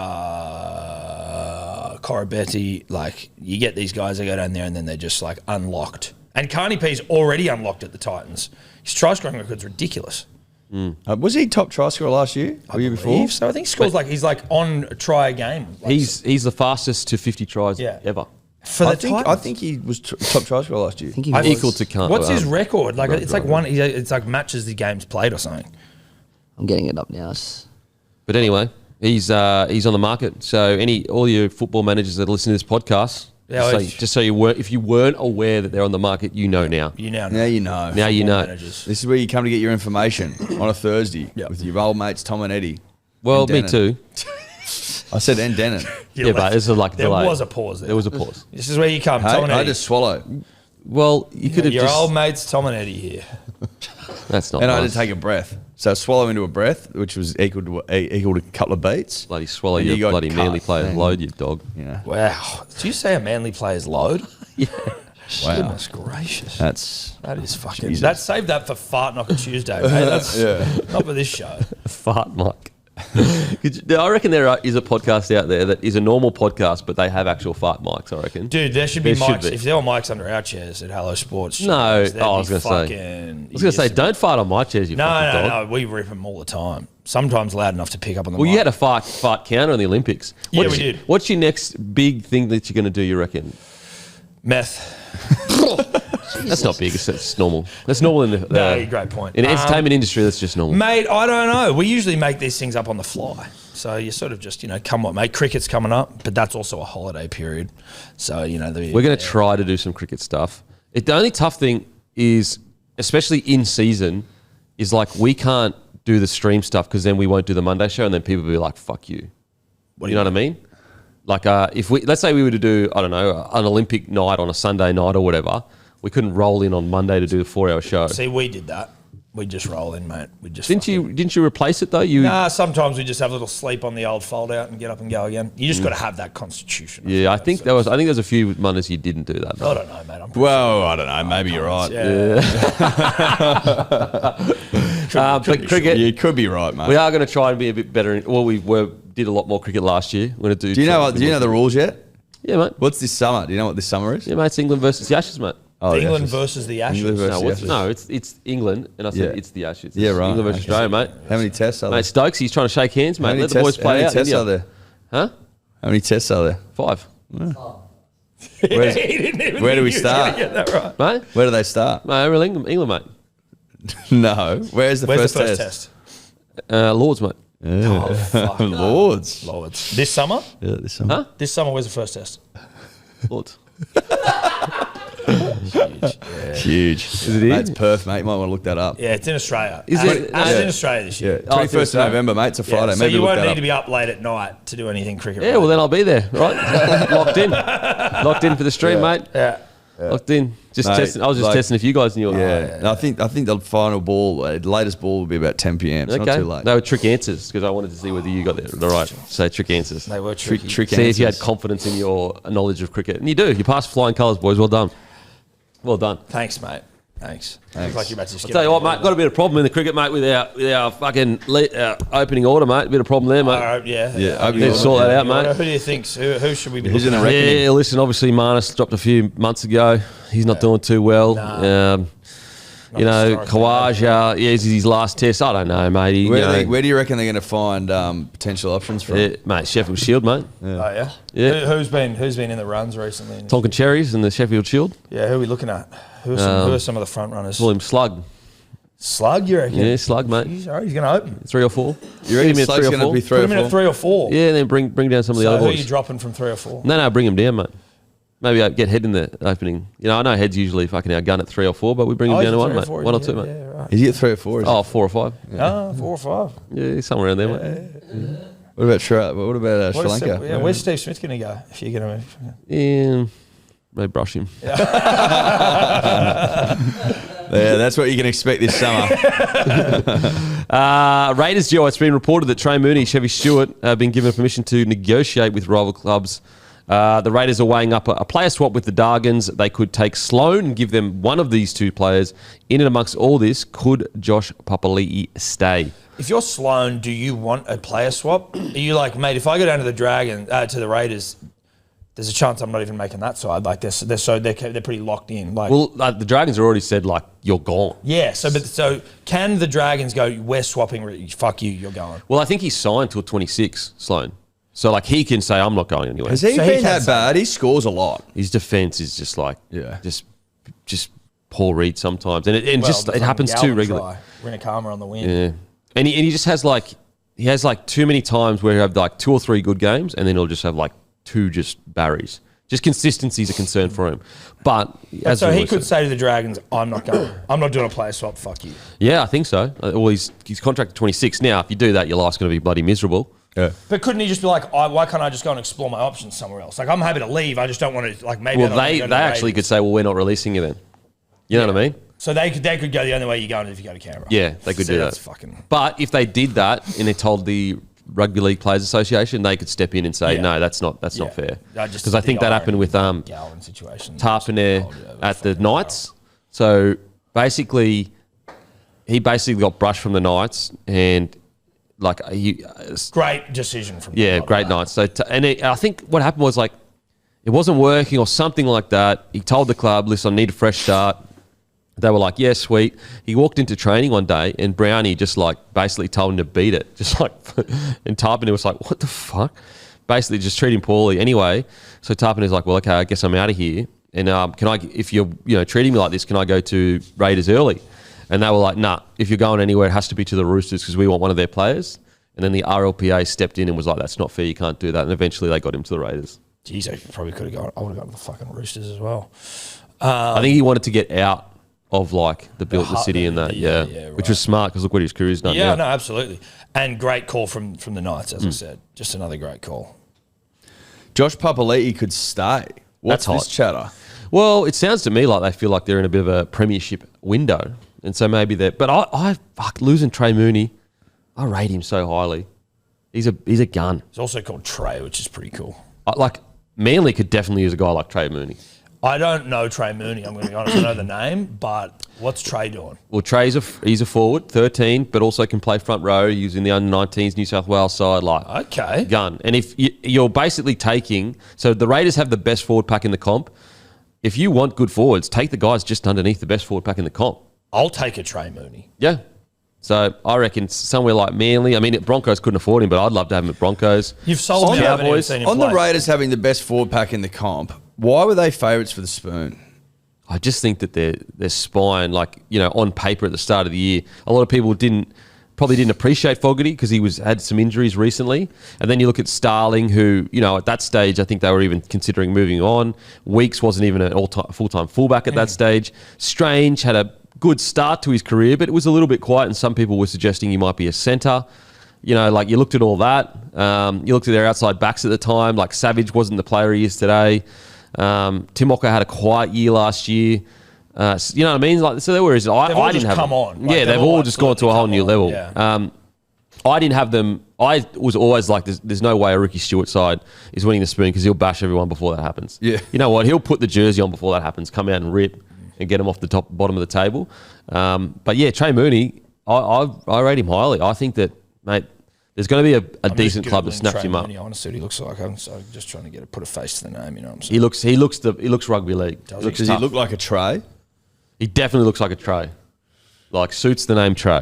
Speaker 4: Corabetti, like you get these guys, they go down there and then they're just like unlocked. And Carney P's already unlocked at the Titans. His try scoring record's ridiculous.
Speaker 3: Was he top try scorer last year or year before?
Speaker 4: So I think he scores he's like on a try a game. Like,
Speaker 2: He's the fastest to 50 tries
Speaker 4: Yeah.
Speaker 2: ever.
Speaker 4: for the
Speaker 3: I
Speaker 4: Titans.
Speaker 3: think he was top try scorer last year.
Speaker 1: I think he
Speaker 4: I-
Speaker 1: was.
Speaker 2: Equal to Khan.
Speaker 4: What's his record? Like
Speaker 2: right,
Speaker 4: it's like
Speaker 2: right,
Speaker 4: one. It's like matches the games played or something.
Speaker 1: I'm getting it up now.
Speaker 2: But anyway, he's on the market. So all your football managers that listen to this podcast,
Speaker 4: Yeah,
Speaker 2: just so you weren't, if you weren't aware that they're on the market, you know now.
Speaker 4: You now
Speaker 3: Now you know.
Speaker 2: Now you know.
Speaker 4: managers.
Speaker 3: This is where you come to get your information on a Thursday
Speaker 4: Yep.
Speaker 3: with your old mates Tom and Eddy.
Speaker 2: Well,
Speaker 3: And
Speaker 2: me
Speaker 3: Denon.
Speaker 2: too.
Speaker 3: I said and Denon.
Speaker 2: Yeah, but this is like a
Speaker 4: there
Speaker 2: delay.
Speaker 4: was a pause there.
Speaker 2: There was a pause.
Speaker 4: This is where you come.
Speaker 3: Hey,
Speaker 4: Tom and
Speaker 3: I
Speaker 4: Eddie.
Speaker 3: just swallow.
Speaker 2: Well, you could have
Speaker 4: Your
Speaker 2: just.
Speaker 4: old mates Tom and Eddie here.
Speaker 2: That's not
Speaker 3: And I had
Speaker 2: nice.
Speaker 3: to take a breath. So swallow into a breath, which was equal to a couple of beats.
Speaker 2: Bloody swallow
Speaker 3: And
Speaker 2: your
Speaker 3: you got
Speaker 2: bloody
Speaker 3: cut,
Speaker 2: Manly players
Speaker 3: man.
Speaker 2: load, you dog.
Speaker 3: Yeah.
Speaker 4: Wow. Did you say a Manly player's load?
Speaker 2: Yeah.
Speaker 3: Wow.
Speaker 4: Goodness gracious.
Speaker 3: That
Speaker 4: Is fucking.
Speaker 3: Jesus.
Speaker 4: That saved that for Fart Knocker Tuesday, mate. That's
Speaker 3: Yeah.
Speaker 4: not for this show.
Speaker 2: Fart Mike. I reckon there is a podcast out there that is a normal podcast, but they have actual fart mics, I reckon.
Speaker 4: Dude, there should be
Speaker 2: There should
Speaker 4: mics.
Speaker 2: be.
Speaker 4: If there were mics under our chairs at Hello Sports.
Speaker 2: No, I was going to say, don't fart on my chairs, you fucking dog.
Speaker 4: No, we rip them all the time. Sometimes loud enough to pick up on the
Speaker 2: Well,
Speaker 4: mic.
Speaker 2: you had a fart counter in the Olympics.
Speaker 4: Yeah, we did.
Speaker 2: What's your next big thing that you're going to do, you reckon?
Speaker 4: Meth.
Speaker 2: That's not big, it's normal. That's normal in the
Speaker 4: No, great point.
Speaker 2: in the entertainment industry, that's just normal.
Speaker 4: Mate, I don't know. We usually make these things up on the fly. So you sort of just, come on, mate. Cricket's coming up, but that's also a holiday period. So,
Speaker 2: We're going to try to do some cricket stuff. The only tough thing is, especially in season, is like we can't do the stream stuff because then we won't do the Monday show and then people will be like, fuck you. You know what I mean? Like if let's say we were to do, I don't know, an Olympic night on a Sunday night or whatever, we couldn't roll in on Monday to do a 4-hour show.
Speaker 4: See, we did that. We just roll in, mate. We just
Speaker 2: Didn't you replace it though?
Speaker 4: Nah, sometimes we just have a little sleep on the old fold out and get up and go again. You just got to have that constitution.
Speaker 2: Yeah, I think there's a few Mondays you didn't do that. Though.
Speaker 4: I don't know, mate.
Speaker 3: I don't know. Maybe you're right.
Speaker 4: Yeah.
Speaker 2: But cricket,
Speaker 3: You could be right, mate.
Speaker 2: we are going to try and be a bit better. We did a lot more cricket last year. We're going to do.
Speaker 3: Do you know the rules yet?
Speaker 2: Yeah, mate.
Speaker 3: What's this summer? Do you know what this summer is?
Speaker 2: Yeah, mate. It's England versus the Ashes, mate.
Speaker 3: Oh, the
Speaker 4: England
Speaker 3: Ashes.
Speaker 4: versus the Ashes.
Speaker 3: England versus the Ashes.
Speaker 2: No, it's England, and I said
Speaker 3: Yeah.
Speaker 2: it's the Ashes.
Speaker 3: Yeah, right.
Speaker 2: England versus Australia, mate.
Speaker 3: How many tests are there?
Speaker 2: Mate, Stokes, he's trying to shake hands, mate. Let the boys play
Speaker 3: how
Speaker 2: out.
Speaker 3: many tests
Speaker 2: India.
Speaker 3: are there?
Speaker 2: Huh?
Speaker 3: How many tests are there?
Speaker 2: 5.
Speaker 3: Where do we start?
Speaker 4: Get that right.
Speaker 2: Mate?
Speaker 3: Where do they start?
Speaker 2: Mate, we're in England, mate.
Speaker 3: No. Where's the
Speaker 4: Where's
Speaker 3: first
Speaker 4: the first
Speaker 3: test?
Speaker 4: test?
Speaker 2: Lords, mate.
Speaker 4: Oh, fuck.
Speaker 3: Lords.
Speaker 4: Lords. This summer?
Speaker 3: Yeah, this summer.
Speaker 2: Huh?
Speaker 4: This summer, where's the first test?
Speaker 2: Lords.
Speaker 3: Huge.
Speaker 2: Is it here?
Speaker 3: Mate, it's Perth, mate. You might want to look that up.
Speaker 4: Yeah, it's in Australia.
Speaker 2: Is it?
Speaker 4: It's in Australia this
Speaker 3: Yeah,
Speaker 4: year.
Speaker 3: 21st of November, mate. It's a Friday.
Speaker 4: So
Speaker 3: Maybe
Speaker 4: you
Speaker 3: look
Speaker 4: won't
Speaker 3: that
Speaker 4: need
Speaker 3: up.
Speaker 4: to be up late at night to do anything cricket.
Speaker 2: Yeah, well, then I'll be there, right? Locked in for the stream, mate.
Speaker 4: Yeah.
Speaker 2: Locked in. Just
Speaker 3: Mate,
Speaker 2: testing. I was just
Speaker 3: like-
Speaker 2: testing if you guys knew.
Speaker 3: Yeah. No, I think the final ball, latest ball will be about 10 p.m. It's
Speaker 2: Okay.
Speaker 3: not too late.
Speaker 2: They were trick answers because I wanted to see whether you got the right. So trick answers.
Speaker 4: They were tricky.
Speaker 3: Trick
Speaker 2: See if you had
Speaker 3: answers.
Speaker 2: confidence in your knowledge of cricket, and you do. You passed flying colours, boys. Well done. Well done.
Speaker 4: Thanks, mate. Thanks. Looks like you're about to just
Speaker 2: I'll tell you what, mate. Got a bit of problem in the cricket, mate, with our fucking opening order, mate. A bit of problem there, mate.
Speaker 4: All right, yeah.
Speaker 3: Yeah, opening
Speaker 2: Let's sort that out, mate.
Speaker 4: Who do you think? Who should we be
Speaker 3: Who's in
Speaker 4: looking
Speaker 3: the
Speaker 4: at?
Speaker 3: reckoning?
Speaker 2: Yeah, listen, obviously Marnus dropped a few months ago. He's not doing too well.
Speaker 4: Nah. historically,
Speaker 2: Khawaja, yeah, this is his last test. I don't know, mate. He,
Speaker 3: Where do you reckon they're going to find potential options from?
Speaker 2: yeah, mate, Sheffield Shield, mate.
Speaker 4: Oh, yeah?
Speaker 2: Yeah.
Speaker 4: Who's been in the runs recently?
Speaker 2: Tonkin Cherries and the Sheffield Shield.
Speaker 4: Yeah, who are we looking at? Who are some of the front runners?
Speaker 2: Call him Slug.
Speaker 4: Slug, you reckon?
Speaker 2: Yeah, Slug, mate.
Speaker 4: He's going to open.
Speaker 2: 3 or 4.
Speaker 3: You reckon
Speaker 2: Give him a
Speaker 3: Slug's
Speaker 2: 3 or
Speaker 3: going to
Speaker 2: 4?
Speaker 3: be
Speaker 4: Put
Speaker 3: 3 or
Speaker 4: him in
Speaker 3: 4?
Speaker 4: at 3 or 4.
Speaker 2: Yeah, and then bring down some of the
Speaker 4: So
Speaker 2: other
Speaker 4: who are
Speaker 2: boys.
Speaker 4: you dropping from 3 or 4?
Speaker 2: No, bring him down, mate. Maybe get Head in the opening. I know Head's usually fucking our gun at 3 or 4, but we bring him down to 1, mate. 1 or 2, mate.
Speaker 4: Yeah, right.
Speaker 3: Is he at 3 or 4?
Speaker 2: Oh, 4 or 5.
Speaker 4: Ah, 4 or 5.
Speaker 2: Yeah, somewhere around there, mate.
Speaker 3: What about Sri Lanka?
Speaker 4: Where's Steve Smith going to go if you're going to move?
Speaker 2: Yeah, maybe brush him.
Speaker 3: Yeah, that's what you can expect this summer.
Speaker 2: Raiders, Joe, it's been reported that Trey Mooney, Chevy Stewart have been given permission to negotiate with rival clubs. The Raiders are weighing up a player swap with the Dargans. They could take Sloan and give them one of these two players. In and amongst all this, could Josh Papali'i stay?
Speaker 4: If you're Sloan, do you want a player swap? Are you like, mate, if I go down to the Raiders, there's a chance I'm not even making that side. Like they're pretty locked in. Like,
Speaker 2: Well, the Dragons have already said, like, you're gone.
Speaker 4: yeah. So can the Dragons go? We're swapping. Fuck you. You're going.
Speaker 2: Well, I think he's signed till 26, Sloan. So, like, he can say, I'm not going anywhere.
Speaker 3: Has he
Speaker 4: So he
Speaker 3: been
Speaker 4: can't
Speaker 3: that
Speaker 4: say-
Speaker 3: bad? He scores a lot.
Speaker 2: His defence is just like,
Speaker 3: Yeah.
Speaker 2: just poor read sometimes. And it happens too regularly.
Speaker 4: Rinakama on the win.
Speaker 2: Yeah. And he just has too many times where he have like 2 or 3 good games and then he'll just have like 2 just Barrys. Just consistency is a concern for him. But as
Speaker 4: So
Speaker 2: we
Speaker 4: he
Speaker 2: always
Speaker 4: could
Speaker 2: say-
Speaker 4: say to the Dragons, I'm not going. I'm not doing a player swap. Fuck you.
Speaker 2: Yeah, I think so. Well, he's contracted 26 now. If you do that, your life's going to be bloody miserable.
Speaker 3: Yeah.
Speaker 4: But couldn't he just be like, why can't I just go and explore my options somewhere else? Like, I'm happy to leave. I just don't want to, like, maybe.
Speaker 2: Well,
Speaker 4: I don't wanna
Speaker 2: they
Speaker 4: go to the
Speaker 2: actually could
Speaker 4: Raiders.
Speaker 2: say, well, we're not releasing you then. You know what I mean?
Speaker 4: So they could go the only way you're going is if you go to Canberra.
Speaker 2: Yeah, they could
Speaker 4: See,
Speaker 2: do that.
Speaker 4: that's fucking.
Speaker 2: But if they did that and they told the Rugby League Players Association, they could step in and say,
Speaker 4: Yeah.
Speaker 2: no, that's not
Speaker 4: Yeah.
Speaker 2: fair.
Speaker 4: Just
Speaker 2: Because I think
Speaker 4: the
Speaker 2: that happened with
Speaker 4: Galvin situation.
Speaker 2: Tarpiner
Speaker 4: Oh,
Speaker 2: at the Knights. So basically, he basically got brushed from the Knights and like
Speaker 4: Great decision from
Speaker 2: yeah, great night. So I think what happened was like it wasn't working or something like that. He told the club, "Listen, I need a fresh start." They were like, "Yeah, sweet." He walked into training one day and Brownie just like basically told him to beat it, just like and Tarpany was like, "What the fuck?" Basically, just treat him poorly. Anyway, so Tarpany's like, "Well, okay, I guess I'm out of here." And can I, if you're treating me like this, can I go to Raiders early? And they were like, "Nah, if you're going anywhere, it has to be to the Roosters because we want one of their players." And then the RLPA stepped in and was like, "That's not fair. You can't do that." And eventually, they got him to the Raiders.
Speaker 4: Jeez, I probably could have gone. I would have gone to the fucking Roosters as well.
Speaker 2: I think he wanted to get out of like the built the city and that,
Speaker 4: yeah,
Speaker 2: which
Speaker 4: right.
Speaker 2: was smart because look what his career's done.
Speaker 4: Yeah,
Speaker 2: now.
Speaker 4: no, absolutely. And great call from the Knights, as I said. Just another great call.
Speaker 3: Josh Papali'i could stay. What's
Speaker 2: That's
Speaker 3: this chatter?
Speaker 2: Well, it sounds to me like they feel like they're in a bit of a premiership window, and so maybe they're. But I losing Trey Mooney, I rate him so highly. He's a gun.
Speaker 4: It's also called Trey, which is pretty cool.
Speaker 2: Like Manly could definitely use a guy like Trey Mooney.
Speaker 4: I don't know Trey Mooney, I'm going to be honest. I know the name, but what's Trey doing?
Speaker 2: Well, Trey's he's a forward, 13, but also can play front row using the under-19s New South Wales side. Like,
Speaker 4: Okay.
Speaker 2: Gun. And if you're basically taking, so the Raiders have the best forward pack in the comp. If you want good forwards, take the guys just underneath the best forward pack in the comp.
Speaker 4: I'll take a Trey Mooney.
Speaker 2: Yeah. So I reckon somewhere like Manly. I mean, Broncos couldn't afford him, but I'd love to have him at Broncos.
Speaker 4: You've sold me. I haven't even seen him
Speaker 3: On
Speaker 4: play.
Speaker 3: the Raiders having the best forward pack in the comp, why were they favourites for the Spoon?
Speaker 2: I just think that their spine, like, on paper at the start of the year, a lot of people probably didn't appreciate Fogarty because he had some injuries recently. And then you look at Starling, who, at that stage, I think they were even considering moving on. Weeks wasn't even an full-time fullback at that stage. Strange had a good start to his career, but it was a little bit quiet, and some people were suggesting he might be a centre. You looked at all that. You looked at their outside backs at the time. Like, Savage wasn't the player he is today. Timoka had a quiet year last year. You know what I mean? Like, so there were. I didn't have
Speaker 4: come
Speaker 2: them.
Speaker 4: on. Like,
Speaker 2: Yeah, they've all just gone to a whole new level.
Speaker 4: Yeah.
Speaker 2: I didn't have them. I was always like, there's no way a Ricky Stewart side is winning the Spoon because he'll bash everyone before that happens.
Speaker 3: Yeah.
Speaker 2: You know what? He'll put the jersey on before that happens, come out and rip and get him off the bottom of the table. But yeah, Trey Mooney, I rate him highly. I think that, mate, there's going to be a decent club that snaps him up.
Speaker 4: I want to see what he looks like. I'm just trying to put a face to the name. You know what I'm saying?
Speaker 2: He looks rugby league.
Speaker 3: Does he look like a Trey?
Speaker 2: He definitely looks like a Trey. Like, suits the name Trey.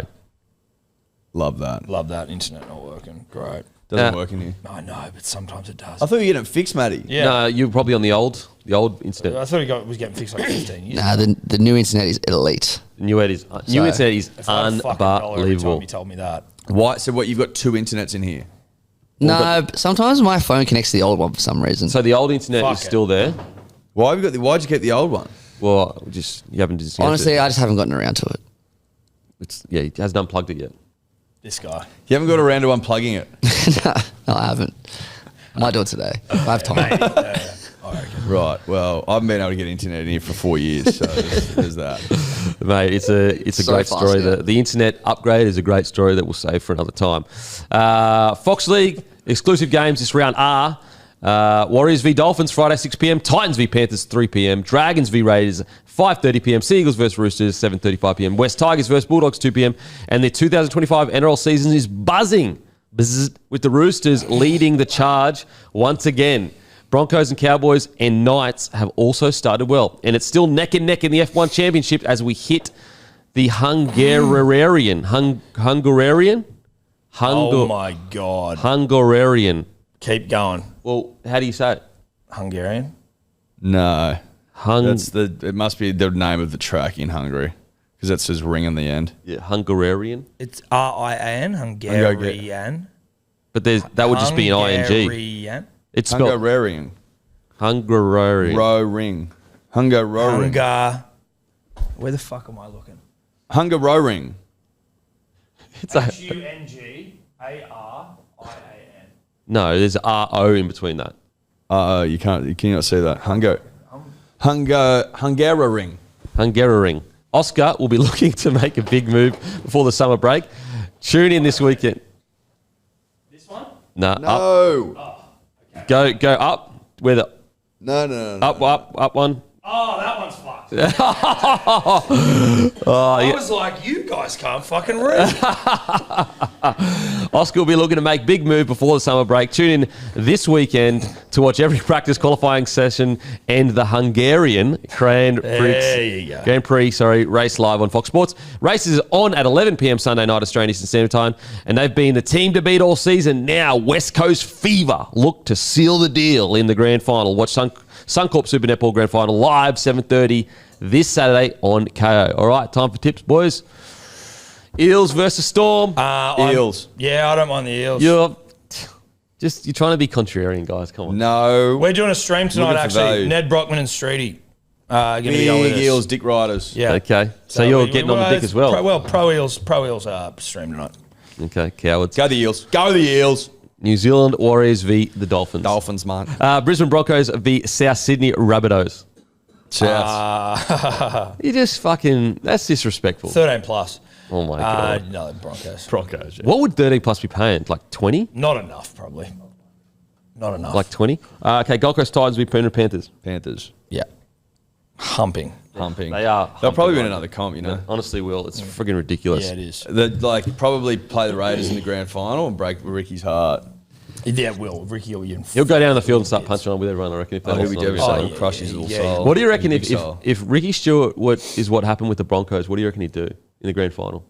Speaker 3: Love that.
Speaker 4: Love that. Internet not working. Great.
Speaker 3: Doesn't work in here.
Speaker 4: I know, but sometimes it does.
Speaker 3: I thought you were getting it fixed, Matty.
Speaker 4: Yeah.
Speaker 2: No, you're probably on the old internet.
Speaker 4: I thought he was getting fixed like 15 years.
Speaker 1: Nah, the new internet is elite.
Speaker 2: New internet is
Speaker 4: If I had a fucking dollar every
Speaker 2: unbelievable.
Speaker 4: time he told me that.
Speaker 3: Why? So what? You've got two internets in here.
Speaker 1: No, but sometimes my phone connects to the old one for some reason.
Speaker 2: So the old internet
Speaker 4: Fuck
Speaker 2: is
Speaker 4: it.
Speaker 2: still there.
Speaker 3: Why'd you keep the old one?
Speaker 2: Well, you haven't just
Speaker 1: Honestly, I just haven't gotten around to it.
Speaker 2: he hasn't unplugged it yet.
Speaker 4: This guy.
Speaker 3: You haven't got around to unplugging it.
Speaker 1: No, I haven't. I might do it today. I have time.
Speaker 4: I reckon.
Speaker 3: Right. Well, I haven't been able to get internet in here for 4 years, so there's that.
Speaker 2: Mate, it's a
Speaker 1: So
Speaker 2: great
Speaker 1: fast,
Speaker 2: story.
Speaker 1: yeah.
Speaker 2: The internet upgrade is a great story that we'll save for another time. Fox League exclusive games this round are Warriors v Dolphins Friday 6 p.m, Titans v Panthers 3 p.m, Dragons v Raiders 5:30 p.m, Seagulls vs Roosters 7:35 p.m, West Tigers vs Bulldogs 2 p.m, and the 2025 NRL season is buzzing with the Roosters leading the charge once again. Broncos and Cowboys and Knights have also started well, and it's still neck and neck in the F1 Championship as we hit the Hungarian.
Speaker 4: Oh my God.
Speaker 2: Hungarian.
Speaker 4: Keep going.
Speaker 2: Well, how do you say it?
Speaker 4: Hungarian?
Speaker 3: No. It must be the name of the track in Hungary because that says ring on the end.
Speaker 2: Yeah, Hungarian.
Speaker 4: It's R-I-A-N, Hungarian.
Speaker 2: But that would just be an ING.
Speaker 4: Hungarian.
Speaker 2: It's spelled
Speaker 3: Hungarian.
Speaker 2: Hungarian.
Speaker 3: Ring. Hungaroring.
Speaker 4: Where the fuck am I looking?
Speaker 3: Hungaroring.
Speaker 2: It's a,
Speaker 4: H-U-N-G-A-R-I-A-N.
Speaker 2: no, there's R-O in between that.
Speaker 3: You cannot see that. Hungaroring.
Speaker 2: Hungarian. Oscar will be looking to make a big move before the summer break. Tune in this weekend.
Speaker 4: This one?
Speaker 2: Up.
Speaker 3: No.
Speaker 2: Go up. Where the
Speaker 3: No.
Speaker 2: up one.
Speaker 4: Oh, that one's fucked. I was like, you guys can't fucking read.
Speaker 2: Oscar will be looking to make big move before the summer break. Tune in this weekend to watch every practice qualifying session and the Hungarian Grand Prix race live on Fox Sports. Race is on at 11 p.m. Sunday night Australian Eastern Standard Time, and they've been the team to beat all season. Now West Coast Fever look to seal the deal in the grand final. Watch Suncorp Super Netball Grand Final live 7:30 this Saturday on KO. All right, time for tips, boys. Eels versus Storm.
Speaker 3: Eels.
Speaker 4: Yeah, I don't mind the Eels.
Speaker 2: You're trying to be contrarian, guys. Come on.
Speaker 3: No.
Speaker 4: We're doing a stream tonight,
Speaker 3: Looking for
Speaker 4: actually.
Speaker 3: value.
Speaker 4: Ned Brockman and Streety going to be going with
Speaker 3: Big
Speaker 4: us.
Speaker 3: Eels, Dick Riders.
Speaker 4: Yeah.
Speaker 2: Okay. So you're getting on the dick as well.
Speaker 4: Pro Eels stream tonight.
Speaker 2: Okay, cowards.
Speaker 3: Go the Eels. Go the Eels.
Speaker 2: New Zealand Warriors v the Dolphins.
Speaker 3: Dolphins, mate.
Speaker 2: Brisbane Broncos v South Sydney Rabbitohs.
Speaker 3: South.
Speaker 2: You just fucking... That's disrespectful.
Speaker 4: 13 plus.
Speaker 2: Oh, my God.
Speaker 4: No, Broncos.
Speaker 3: Broncos. Yeah.
Speaker 2: What would 13 plus be paying? Like 20?
Speaker 4: Not enough, probably. Not enough.
Speaker 2: Like 20? Okay, Gold Coast Titans v Penrith Panthers.
Speaker 3: Panthers.
Speaker 4: yeah. Humping.
Speaker 3: Humping.
Speaker 2: They are.
Speaker 3: They'll probably win
Speaker 2: humping
Speaker 3: another comp, you know.
Speaker 2: Honestly, Will. It's friggin' ridiculous.
Speaker 4: Yeah, it is.
Speaker 3: They'd probably play the Raiders in the grand final and break Ricky's heart.
Speaker 4: Yeah, Will. Ricky will be in.
Speaker 2: He'll go down the field and start punching on with everyone, I reckon. If
Speaker 3: He'll be devastated.
Speaker 4: yeah,
Speaker 3: Crush his little
Speaker 4: yeah.
Speaker 3: soul.
Speaker 2: What do you reckon
Speaker 3: Big
Speaker 2: if
Speaker 3: soul.
Speaker 2: Ricky Stewart is what happened with the Broncos? What do you reckon he'd do in the grand final?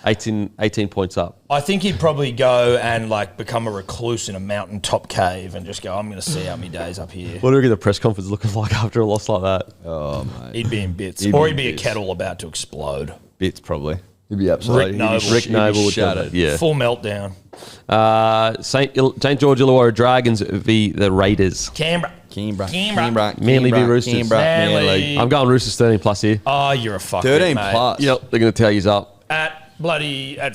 Speaker 2: 18 points up.
Speaker 4: I think he'd probably go and become a recluse in a mountaintop cave and just go, I'm going to see out my days up here.
Speaker 2: What do you reckon the press conference is looking like after a loss like that?
Speaker 3: Oh, mate.
Speaker 4: He'd be in bits.
Speaker 3: He'd
Speaker 4: Or
Speaker 3: be
Speaker 4: he'd be
Speaker 3: in
Speaker 4: a
Speaker 3: bits.
Speaker 4: kettle about to explode.
Speaker 3: Bits, probably. He'd be absolutely.
Speaker 4: Rick Noble
Speaker 2: would
Speaker 3: shattered.
Speaker 2: Yeah.
Speaker 4: Full meltdown.
Speaker 2: St George Illawarra Dragons v the Raiders.
Speaker 4: Canberra.
Speaker 2: Manly v Roosters.
Speaker 4: Manly.
Speaker 2: I'm going Roosters 13 plus here.
Speaker 4: Oh, you're a fucker.
Speaker 3: 13
Speaker 4: mate.
Speaker 3: plus.
Speaker 2: Yep, they're going to tell you up.
Speaker 4: At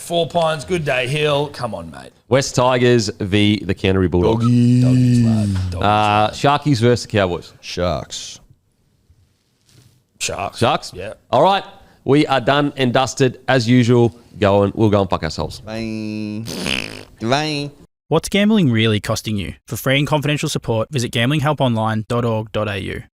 Speaker 4: 4 Pines, Good Day Hill. Come on, mate.
Speaker 2: West Tigers v the Canterbury Bulldogs.
Speaker 4: Doggies, lad. Doggies.
Speaker 2: Sharkies versus the Cowboys.
Speaker 3: Sharks.
Speaker 2: Sharks?
Speaker 4: Yeah.
Speaker 2: All right. We are done and dusted as usual. We'll go and fuck ourselves.
Speaker 3: Bye. Bye.
Speaker 5: What's gambling really costing you? For free and confidential support, visit gamblinghelponline.org.au.